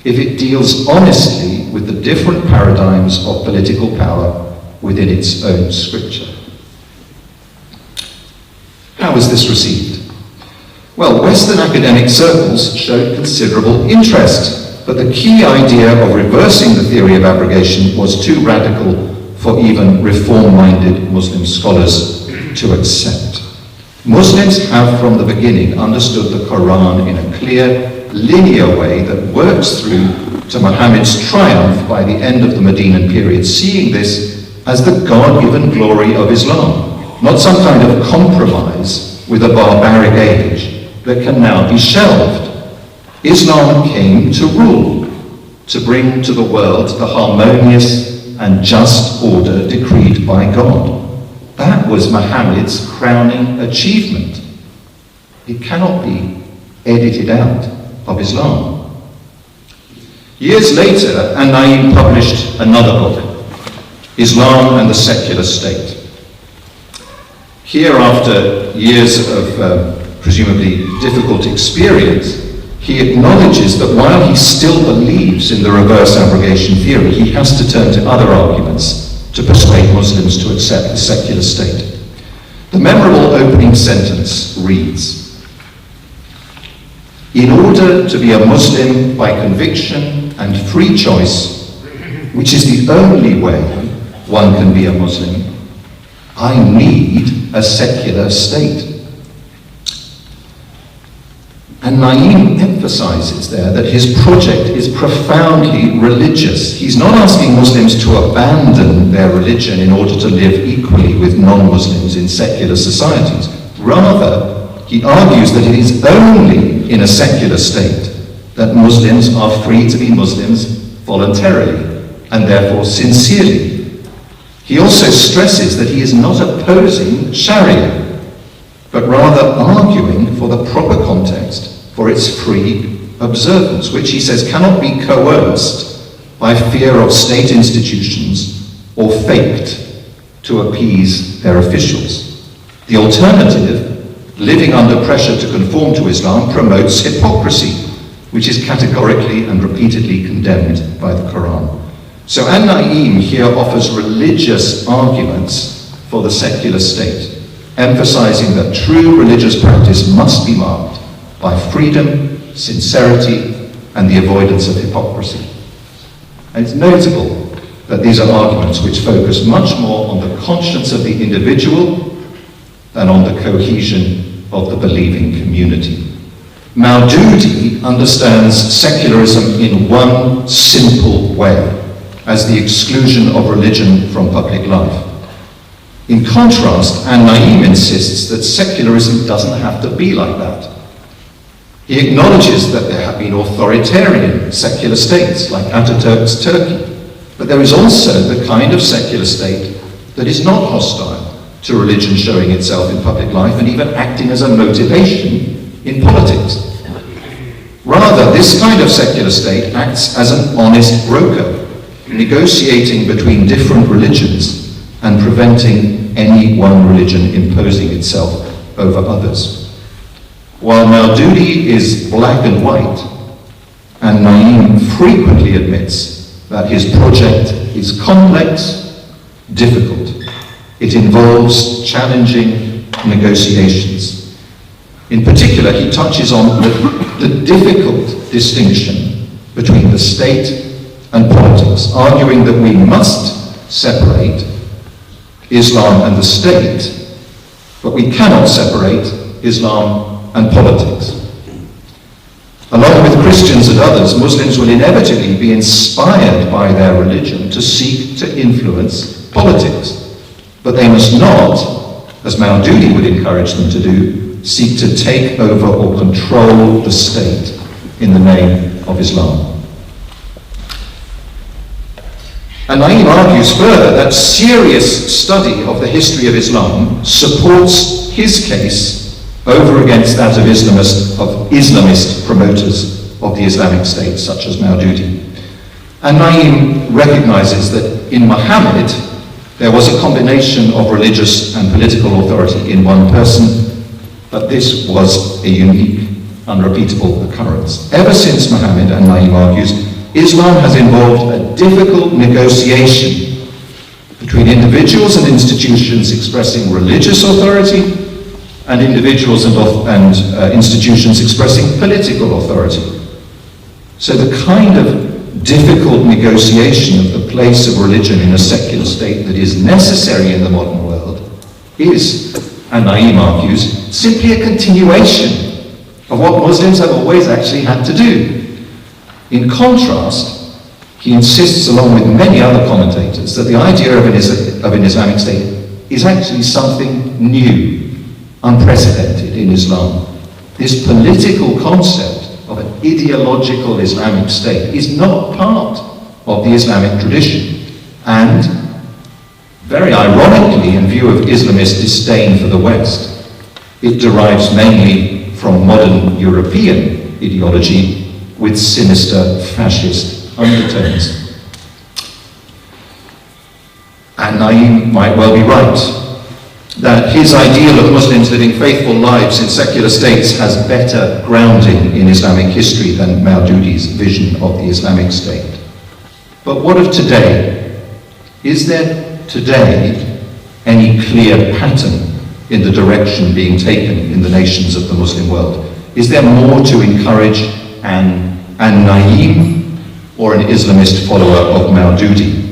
if it deals honestly with the different paradigms of political power within its own scripture. How was this received? Well, Western academic circles showed considerable interest, but the key idea of reversing the theory of abrogation was too radical for even reform-minded Muslim scholars to accept. Muslims have from the beginning understood the Quran in a clear, linear way that works through to Muhammad's triumph by the end of the Medinan period, seeing this as the God-given glory of Islam, not some kind of compromise with a barbaric age that can now be shelved. Islam came to rule, to bring to the world the harmonious and just order decreed by God. That was Muhammad's crowning achievement. It cannot be edited out of Islam. Years later, An-Na'im published another book, Islam and the Secular State. Here, after years of presumably difficult experience, he acknowledges that while he still believes in the reverse abrogation theory, he has to turn to other arguments to persuade Muslims to accept the secular state. The memorable opening sentence reads, "In order to be a Muslim by conviction and free choice, which is the only way one can be a Muslim, I need a secular state." And Na'im emphasizes there that his project is profoundly religious. He's not asking Muslims to abandon their religion in order to live equally with non-Muslims in secular societies. Rather, he argues that it is only in a secular state that Muslims are free to be Muslims voluntarily and therefore sincerely. He also stresses that he is not opposing Sharia, but rather arguing for the proper context for its free observance, which he says cannot be coerced by fear of state institutions or faked to appease their officials. The alternative, living under pressure to conform to Islam, promotes hypocrisy, which is categorically and repeatedly condemned by the Quran. So An-Na'im here offers religious arguments for the secular state, emphasizing that true religious practice must be marked by freedom, sincerity, and the avoidance of hypocrisy. And it's notable that these are arguments which focus much more on the conscience of the individual than on the cohesion of the believing community. Maududi understands secularism in one simple way, as the exclusion of religion from public life. In contrast, An-Na'im insists that secularism doesn't have to be like that. He acknowledges that there have been authoritarian secular states, like Ataturk's Turkey, but there is also the kind of secular state that is not hostile to religion showing itself in public life and even acting as a motivation in politics. Rather, this kind of secular state acts as an honest broker, negotiating between different religions and preventing any one religion imposing itself over others. While Maududi is black and white, and Na'im frequently admits that his project is complex, difficult. It involves challenging negotiations. In particular, he touches on the difficult distinction between the state and politics, arguing that we must separate Islam and the state, but we cannot separate Islam and politics. Along with Christians and others, Muslims will inevitably be inspired by their religion to seek to influence politics, but they must not, as Maududi would encourage them to do, seek to take over or control the state. in the name of Islam. And Naim argues further that serious study of the history of Islam supports his case over against that of Islamist promoters of the Islamic State, such as Maududi. And Naim recognizes that in Muhammad there was a combination of religious and political authority in one person, but this was a unique, unrepeatable occurrence. Ever since Muhammad, and Naim argues, Islam has involved a difficult negotiation between individuals and institutions expressing religious authority and individuals and institutions expressing political authority. So the kind of difficult negotiation of the place of religion in a secular state that is necessary in the modern world is, and Naim argues, simply a continuation of what Muslims have always actually had to do. In contrast, he insists, along with many other commentators, that the idea of an Islamic state is actually something new, unprecedented in Islam. This political concept of an ideological Islamic state is not part of the Islamic tradition, and, very ironically, in view of Islamist disdain for the West, it derives mainly from modern European ideology with sinister fascist undertones. And Naim might well be right that his ideal of Muslims living faithful lives in secular states has better grounding in Islamic history than Maududi's vision of the Islamic state. But what of today? Is there today any clear pattern in the direction being taken in the nations of the Muslim world? Is there more to encourage an Naim or an Islamist follower of Maududi?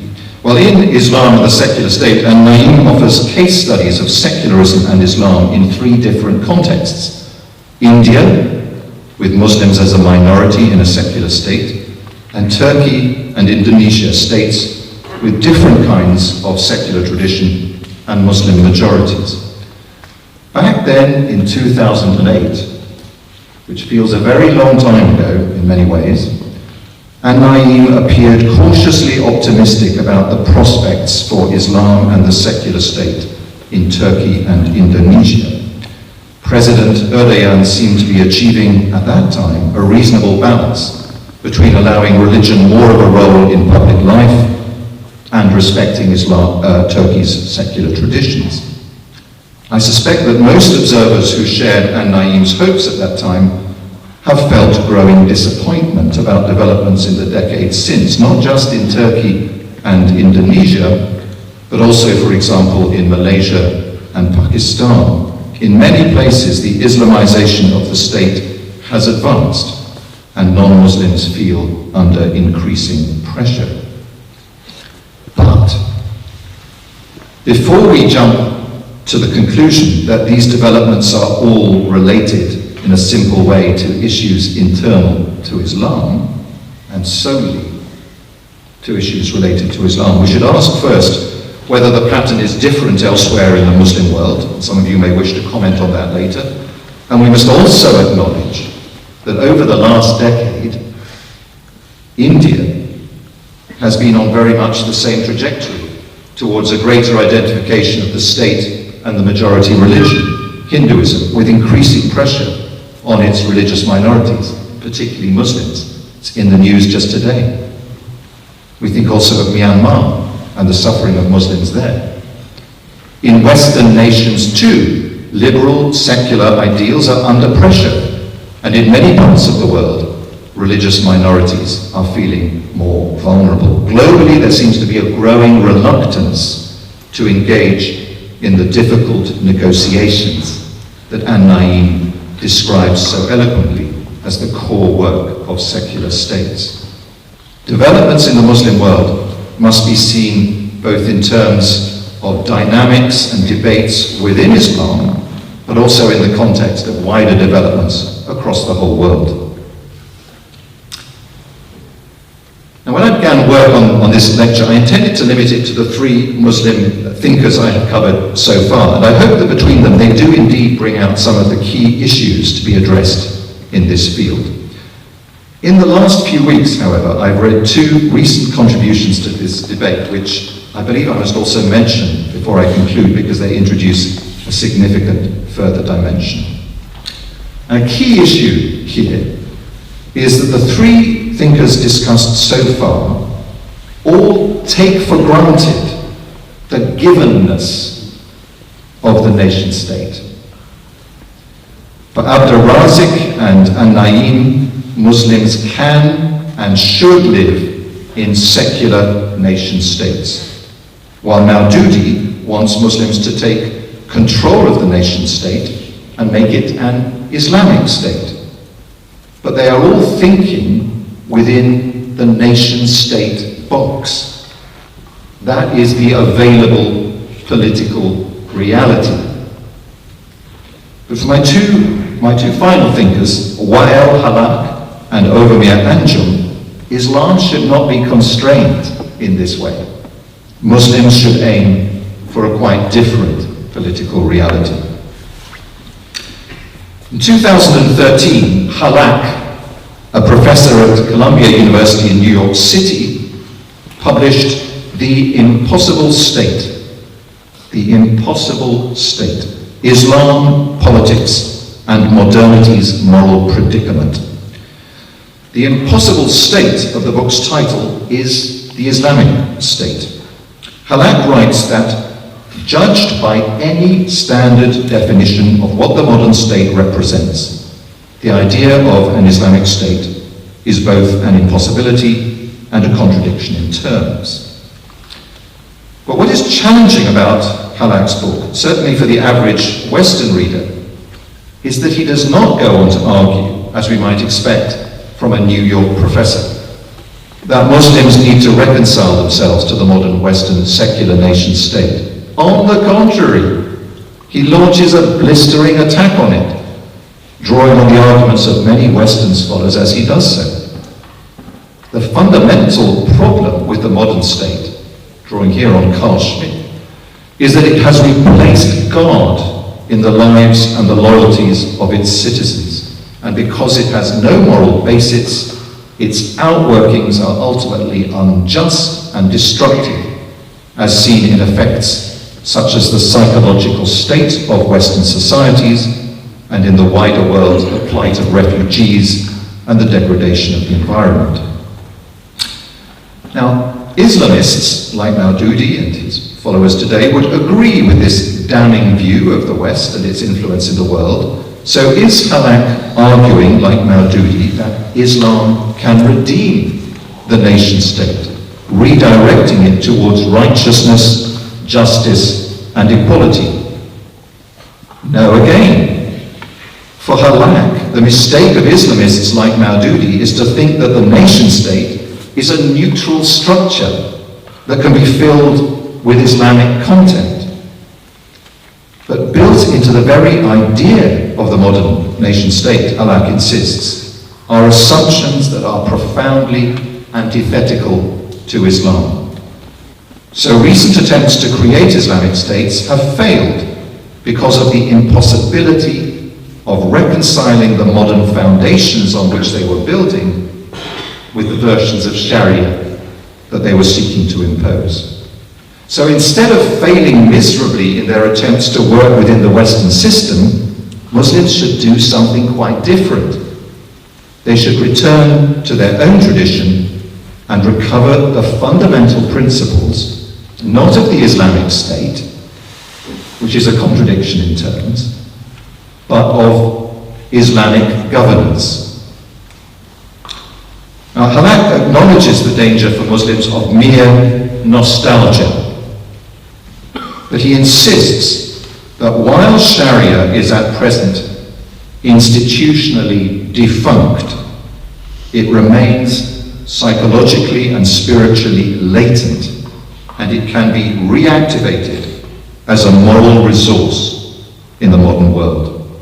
Well, in Islam and the Secular State, an Naim offers case studies of secularism and Islam in three different contexts. India, with Muslims as a minority in a secular state, and Turkey and Indonesia, states with different kinds of secular tradition and Muslim majorities. Back then, in 2008, which feels a very long time ago in many ways, and Naim appeared cautiously optimistic about the prospects for Islam and the secular state in Turkey and Indonesia. President Erdogan seemed to be achieving, at that time, a reasonable balance between allowing religion more of a role in public life and respecting Turkey's secular traditions. I suspect that most observers who shared Naim's hopes at that time have felt growing disappointment about developments in the decades since, not just in Turkey and Indonesia, but also, for example, in Malaysia and Pakistan. In many places, the Islamization of the state has advanced, and non-Muslims feel under increasing pressure. But before we jump to the conclusion that these developments are all related in a simple way to issues internal to Islam, and solely to issues related to Islam, we should ask first whether the pattern is different elsewhere in the Muslim world. Some of you may wish to comment on that later. And we must also acknowledge that over the last decade, India has been on very much the same trajectory towards a greater identification of the state and the majority religion, Hinduism, with increasing pressure on its religious minorities, particularly Muslims. It's in the news just today. We think also of Myanmar and the suffering of Muslims there. In Western nations too, liberal, secular ideals are under pressure, and in many parts of the world, religious minorities are feeling more vulnerable. Globally, there seems to be a growing reluctance to engage in the difficult negotiations that Naim describes so eloquently as the core work of secular states. Developments in the Muslim world must be seen both in terms of dynamics and debates within Islam, but also in the context of wider developments across the whole world. Now, when I began work on this lecture, I intended to limit it to the three Muslim thinkers I have covered so far, and I hope that between them they do indeed bring out some of the key issues to be addressed in this field. In the last few weeks, however, I've read two recent contributions to this debate, which I believe I must also mention before I conclude, because they introduce a significant further dimension. A key issue here is that the three thinkers discussed so far all take for granted the givenness of the nation state. For Abdur-Razik and An-Naim, Muslims can and should live in secular nation states, while Maududi wants Muslims to take control of the nation state and make it an Islamic state. But they are all thinking within the nation-state box. That is the available political reality. But for my two final thinkers, Wael Halak and Ovamir Anjum, Islam should not be constrained in this way. Muslims should aim for a quite different political reality. In 2013, Halak, a professor at Columbia University in New York City, published The Impossible State. The Impossible State. Islam, Politics, and Modernity's Moral Predicament. The impossible state of the book's title is the Islamic State. Halak writes that, judged by any standard definition of what the modern state represents, the idea of an Islamic state is both an impossibility and a contradiction in terms. But what is challenging about Halak's book, certainly for the average Western reader, is that he does not go on to argue, as we might expect from a New York professor, that Muslims need to reconcile themselves to the modern Western secular nation state. On the contrary, he launches a blistering attack on it, drawing on the arguments of many Western scholars as he does so. The fundamental problem with the modern state, drawing here on Carl Schmitt, is that it has replaced God in the lives and the loyalties of its citizens. And because it has no moral basis, its outworkings are ultimately unjust and destructive, as seen in effects such as the psychological state of Western societies, and in the wider world, the plight of refugees and the degradation of the environment. Now, Islamists like Maududi and his followers today would agree with this damning view of the West and its influence in the world. So is Halak arguing, like Maududi, that Islam can redeem the nation state, redirecting it towards righteousness, justice, and equality? No, again. For Halak, the mistake of Islamists like Maududi is to think that the nation state is a neutral structure that can be filled with Islamic content. But built into the very idea of the modern nation state, Halak insists, are assumptions that are profoundly antithetical to Islam. So recent attempts to create Islamic states have failed because of the impossibility of reconciling the modern foundations on which they were building with the versions of Sharia that they were seeking to impose. So instead of failing miserably in their attempts to work within the Western system, Muslims should do something quite different. They should return to their own tradition and recover the fundamental principles, not of the Islamic State, which is a contradiction in terms, but of Islamic governance. Now, Halak acknowledges the danger for Muslims of mere nostalgia, but he insists that while Sharia is at present institutionally defunct, it remains psychologically and spiritually latent, and it can be reactivated as a moral resource in the modern world.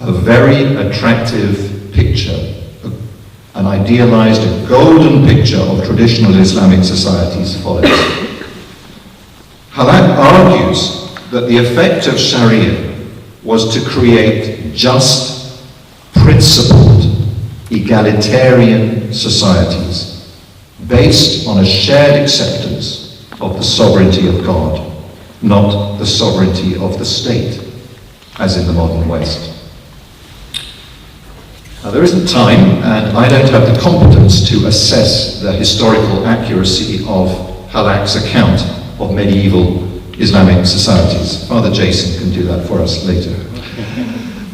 A very attractive picture, an idealized, a golden picture of traditional Islamic societies follows. Halak argues that the effect of Sharia was to create just, principled, egalitarian societies based on a shared acceptance of the sovereignty of God, not the sovereignty of the state, as in the modern West. Now, there isn't time, and I don't have the competence to assess the historical accuracy of Halak's account of medieval Islamic societies. Father Jason can do that for us later.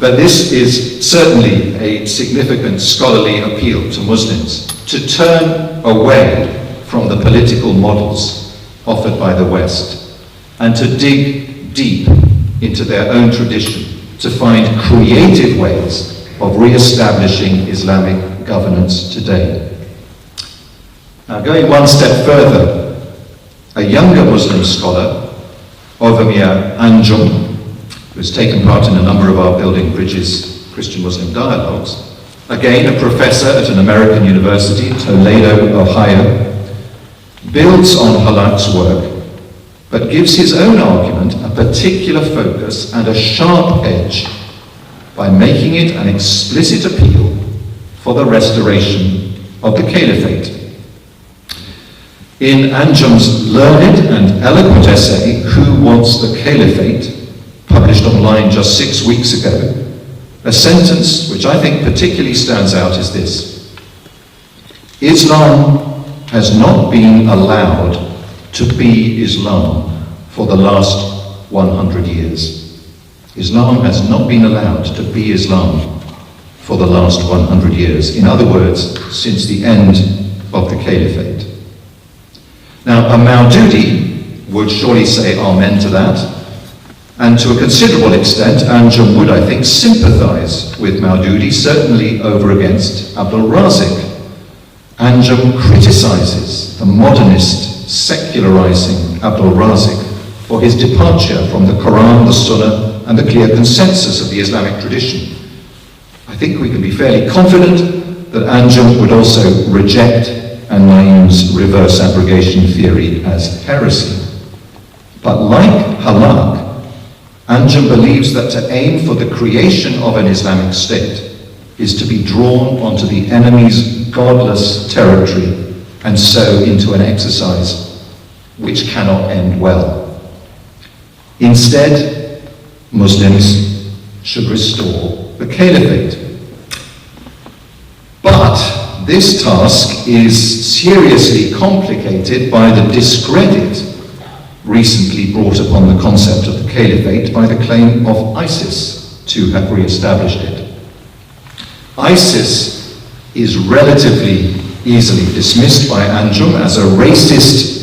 But this is certainly a significant scholarly appeal to Muslims to turn away from the political models offered by the West and to dig deep into their own tradition to find creative ways of re-establishing Islamic governance today. Now, going one step further, a younger Muslim scholar, Ovamir Anjum, who has taken part in a number of our Building Bridges Christian-Muslim dialogues, again a professor at an American university, Toledo, Ohio, builds on Halak's work, but gives his own argument a particular focus and a sharp edge by making it an explicit appeal for the restoration of the caliphate. In Anjum's learned and eloquent essay, Who Wants the Caliphate?, published online just 6 weeks ago, a sentence which I think particularly stands out is this: Islam has not been allowed to be Islam for the last 100 years. Islam has not been allowed to be Islam for the last 100 years. In other words, since the end of the caliphate. Now, a Maududi would surely say amen to that, and to a considerable extent, Anjum would, I think, sympathize with Maududi, certainly over against Abdul Razik. Anjum criticizes the modernist, secularizing Abdul Razik for his departure from the Quran, the Sunnah, and the clear consensus of the Islamic tradition. I think we can be fairly confident that Anjum would also reject An-Naim's reverse abrogation theory as heresy. But like Halak, Anjum believes that to aim for the creation of an Islamic state is to be drawn onto the enemy's godless territory and so into an exercise which cannot end well. Instead, Muslims should restore the caliphate. But this task is seriously complicated by the discredit recently brought upon the concept of the caliphate by the claim of ISIS to have re-established it. ISIS is relatively easily dismissed by Anjum as a racist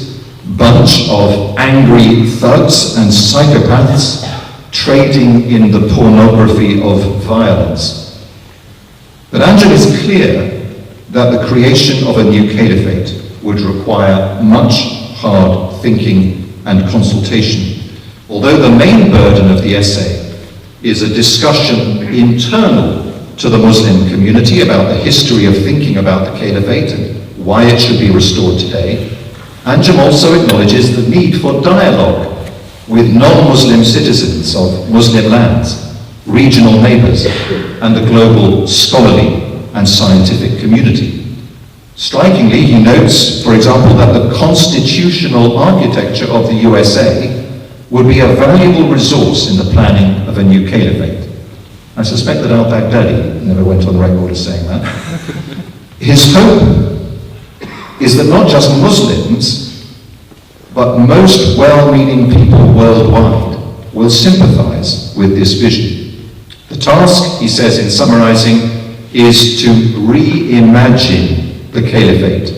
bunch of angry thugs and psychopaths trading in the pornography of violence. But Anjum is clear that the creation of a new caliphate would require much hard thinking and consultation, although the main burden of the essay is a discussion internal to the Muslim community about the history of thinking about the caliphate and why it should be restored today. Anjum also acknowledges the need for dialogue with non-Muslim citizens of Muslim lands, regional neighbors, and the global scholarly and scientific community. Strikingly, he notes, for example, that the constitutional architecture of the USA would be a valuable resource in the planning of a new caliphate. I suspect that al-Baghdadi never went on record as saying that. His hope is that not just Muslims, but most well-meaning people worldwide will sympathize with this vision. The task, he says in summarizing, is to reimagine the caliphate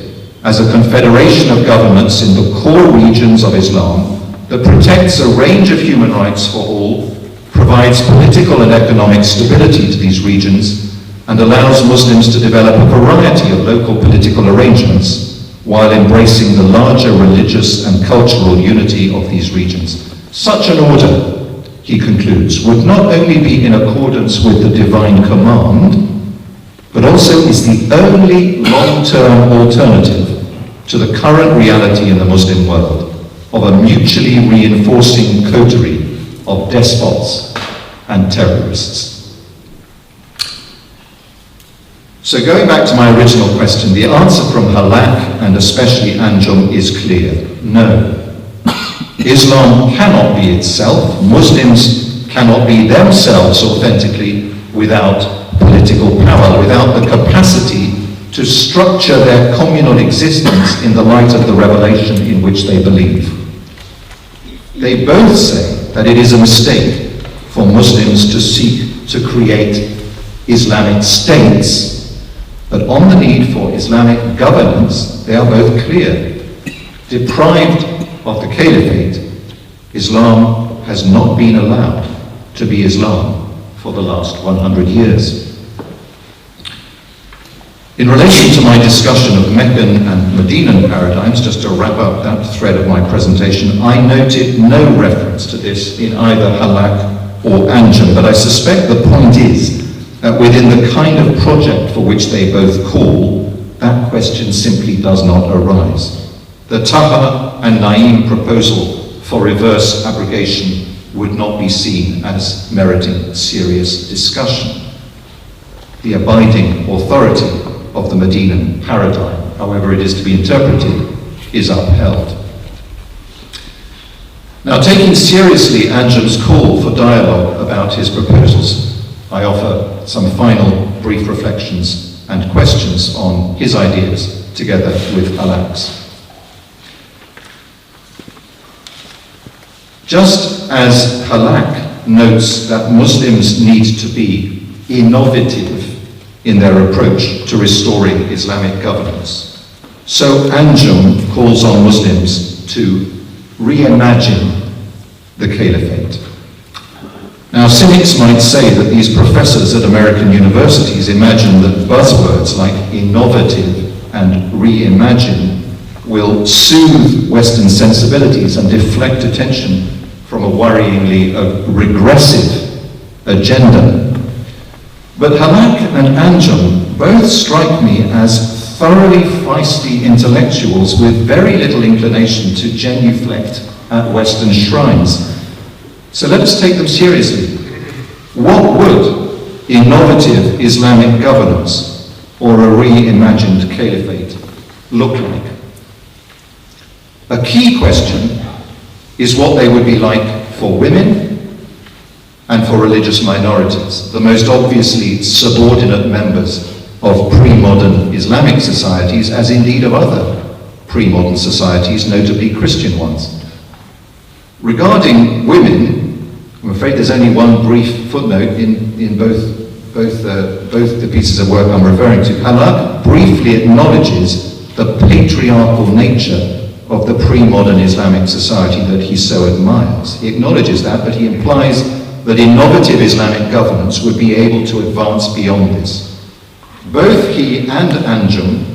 as a confederation of governments in the core regions of Islam that protects a range of human rights for all, provides political and economic stability to these regions, and allows Muslims to develop a variety of local political arrangements while embracing the larger religious and cultural unity of these regions. Such an order, he concludes, would not only be in accordance with the divine command, but also is the only long-term alternative to the current reality in the Muslim world of a mutually reinforcing coterie of despots and terrorists. So going back to my original question, the answer from Halak and especially Anjum is clear. No. Islam cannot be itself. Muslims cannot be themselves authentically without political power, without the capacity to structure their communal existence in the light of the revelation in which they believe. They both say that it is a mistake for Muslims to seek to create Islamic states, but on the need for Islamic governance, they are both clear. Deprived of the caliphate, Islam has not been allowed to be Islam for the last 100 years. In relation to my discussion of Meccan and Medinan paradigms, just to wrap up that thread of my presentation, I noted no reference to this in either Halak or Anjum, but I suspect the point is that within the kind of project for which they both call, that question simply does not arise. The Taha and Naim proposal for reverse abrogation would not be seen as meriting serious discussion. The abiding authority of the Medinan paradigm, however it is to be interpreted, is upheld. Now, taking seriously Anjum's call for dialogue about his proposals, I offer some final brief reflections and questions on his ideas together with Halak's. Just as Halak notes that Muslims need to be innovative in their approach to restoring Islamic governance, so Anjum calls on Muslims to reimagine the caliphate. Now, cynics might say that these professors at American universities imagine that buzzwords like innovative and reimagine will soothe Western sensibilities and deflect attention from a worryingly regressive agenda. But Halak and Anjum both strike me as thoroughly feisty intellectuals with very little inclination to genuflect at Western shrines. So let us take them seriously. What would innovative Islamic governance or a reimagined caliphate look like? A key question is what they would be like for women and for religious minorities, the most obviously subordinate members of pre-modern Islamic societies, as indeed of other pre-modern societies, notably Christian ones. Regarding women, I'm afraid there's only one brief footnote in both the pieces of work I'm referring to. Halak briefly acknowledges the patriarchal nature of the pre-modern Islamic society that he so admires. He acknowledges that, but he implies that innovative Islamic governance would be able to advance beyond this. Both he and Anjum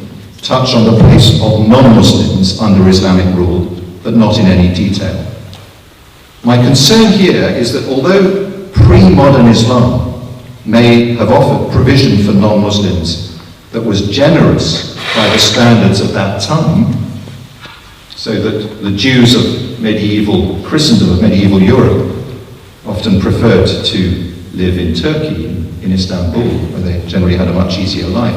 touch on the place of non-Muslims under Islamic rule, but not in any detail. My concern here is that although pre-modern Islam may have offered provision for non-Muslims that was generous by the standards of that time, so that the Jews of medieval Christendom, of medieval Europe, often preferred to live in Turkey, in Istanbul, where they generally had a much easier life.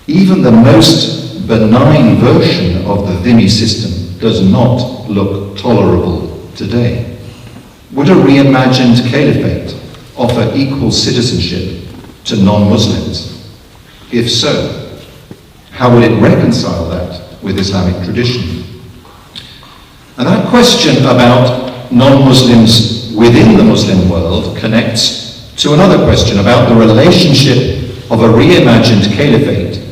Even the most benign version of the dhimmi system does not look tolerable today. Would a reimagined caliphate offer equal citizenship to non-Muslims? If so, how would it reconcile that with Islamic tradition? And that question about non-Muslims within the Muslim world connects to another question about the relationship of a reimagined caliphate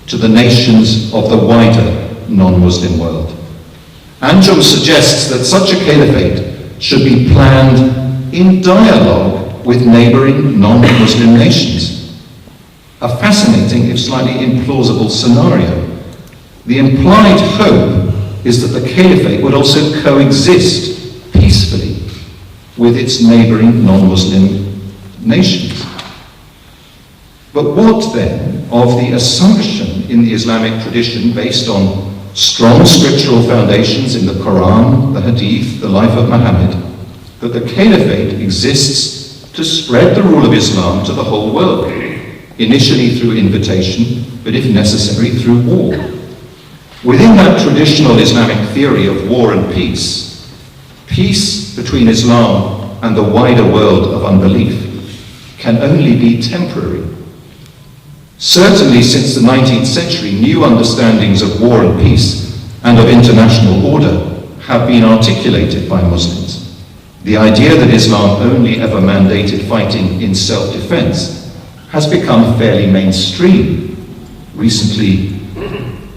to the nations of the wider non-Muslim world. Anjum suggests that such a caliphate should be planned in dialogue with neighboring non-Muslim nations. A fascinating, if slightly implausible scenario. The implied hope is that the caliphate would also coexist peacefully with its neighboring non-Muslim nations. But what then of the assumption in the Islamic tradition based on strong scriptural foundations in the Quran, the Hadith, the life of Muhammad, that the caliphate exists to spread the rule of Islam to the whole world, initially through invitation, but if necessary, through war. Within that traditional Islamic theory of war and peace, peace between Islam and the wider world of unbelief can only be temporary. Certainly since the 19th century, new understandings of war and peace and of international order have been articulated by Muslims. The idea that Islam only ever mandated fighting in self-defense has become fairly mainstream, recently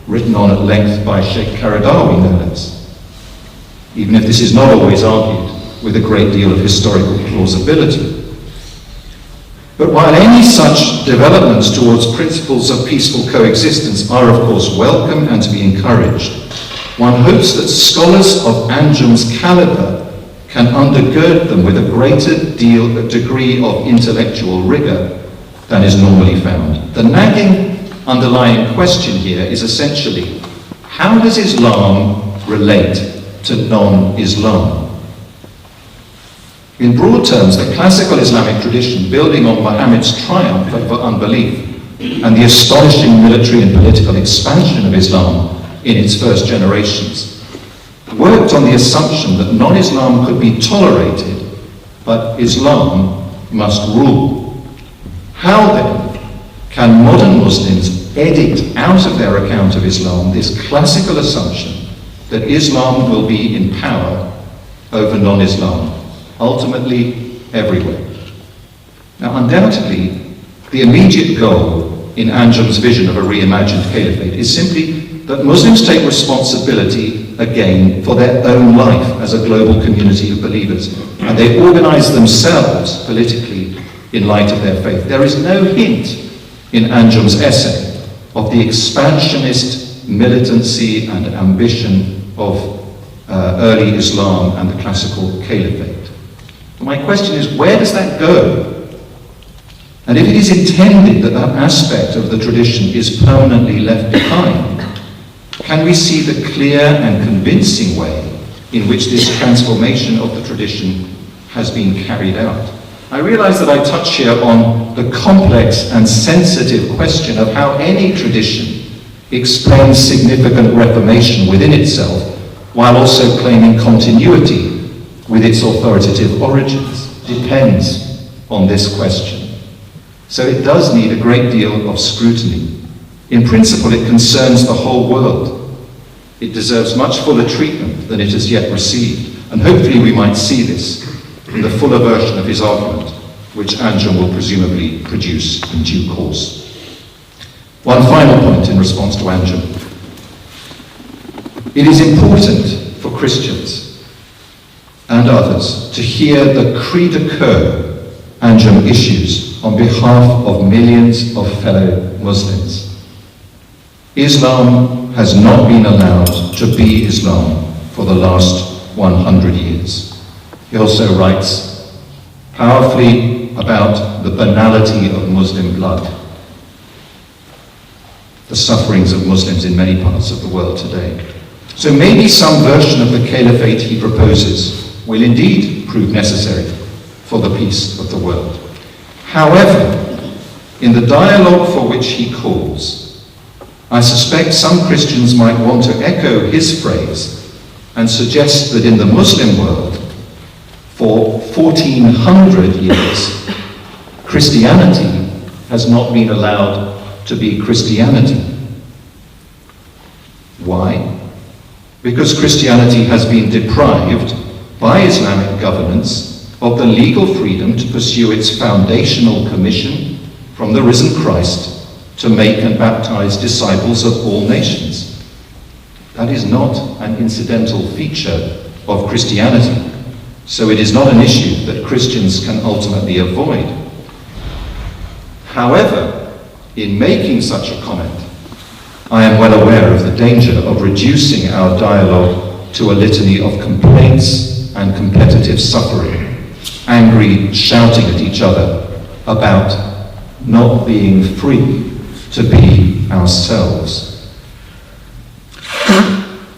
written on at length by Sheikh Qaradawi, no less, even if this is not always argued with a great deal of historical plausibility. But while any such developments towards principles of peaceful coexistence are of course welcome and to be encouraged, one hopes that scholars of Anjum's caliber can undergird them with a greater degree of intellectual rigor than is normally found. The nagging underlying question here is essentially, how does Islam relate to non-Islam? In broad terms, the classical Islamic tradition, building on Muhammad's triumph over unbelief and the astonishing military and political expansion of Islam in its first generations, worked on the assumption that non-Islam could be tolerated, but Islam must rule. How then can modern Muslims edit out of their account of Islam this classical assumption that Islam will be in power over non-Islam, ultimately everywhere? Now, undoubtedly, the immediate goal in Anjum's vision of a reimagined caliphate is simply that Muslims take responsibility again for their own life as a global community of believers, and they organize themselves politically in light of their faith. There is no hint in Anjum's essay of the expansionist militancy and ambition of early Islam and the classical caliphate. My question is, where does that go? And if it is intended that that aspect of the tradition is permanently left behind, can we see the clear and convincing way in which this transformation of the tradition has been carried out? I realize that I touch here on the complex and sensitive question of how any tradition explains significant reformation within itself, while also claiming continuity with its authoritative origins. Depends on this question. So it does need a great deal of scrutiny. In principle, it concerns the whole world. It deserves much fuller treatment than it has yet received, and hopefully we might see this in the fuller version of his argument, which Anjum will presumably produce in due course. One final point in response to Anjum. It is important for Christians and others to hear the cri de coeur Anjum issues on behalf of millions of fellow Muslims. Islam has not been allowed to be Islam for the last 100 years. He also writes powerfully about the banality of Muslim blood, the sufferings of Muslims in many parts of the world today. So maybe some version of the caliphate he proposes will indeed prove necessary for the peace of the world. However, in the dialogue for which he calls, I suspect some Christians might want to echo his phrase and suggest that in the Muslim world, for 1400 years, Christianity has not been allowed to be Christianity. Why? Because Christianity has been deprived by Islamic governance of the legal freedom to pursue its foundational commission from the risen Christ to make and baptize disciples of all nations. That is not an incidental feature of Christianity, so it is not an issue that Christians can ultimately avoid. However, in making such a comment, I am well aware of the danger of reducing our dialogue to a litany of complaints and competitive suffering, angry shouting at each other about not being free to be ourselves.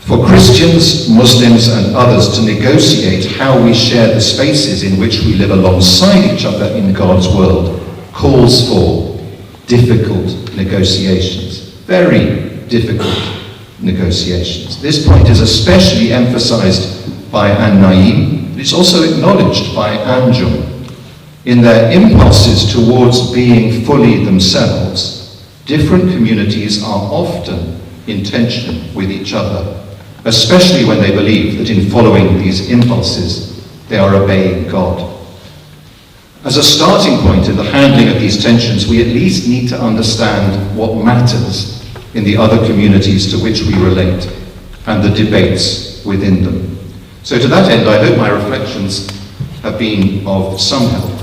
For Christians, Muslims, and others to negotiate how we share the spaces in which we live alongside each other in God's world calls for difficult negotiations, very difficult negotiations. This point is especially emphasized by An-Naim, but it's also acknowledged by Anjum. In their impulses towards being fully themselves, different communities are often in tension with each other, especially when they believe that in following these impulses, they are obeying God. As a starting point in the handling of these tensions, we at least need to understand what matters in the other communities to which we relate and the debates within them. So to that end, I hope my reflections have been of some help.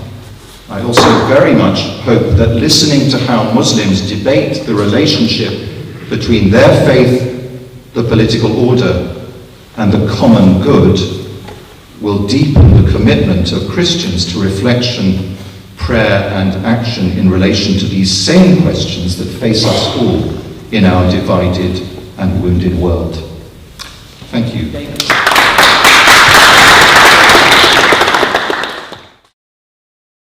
I also very much hope that listening to how Muslims debate the relationship between their faith, the political order, and the common good will deepen the commitment of Christians to reflection, prayer, and action in relation to these same questions that face us all in our divided and wounded world. Thank you.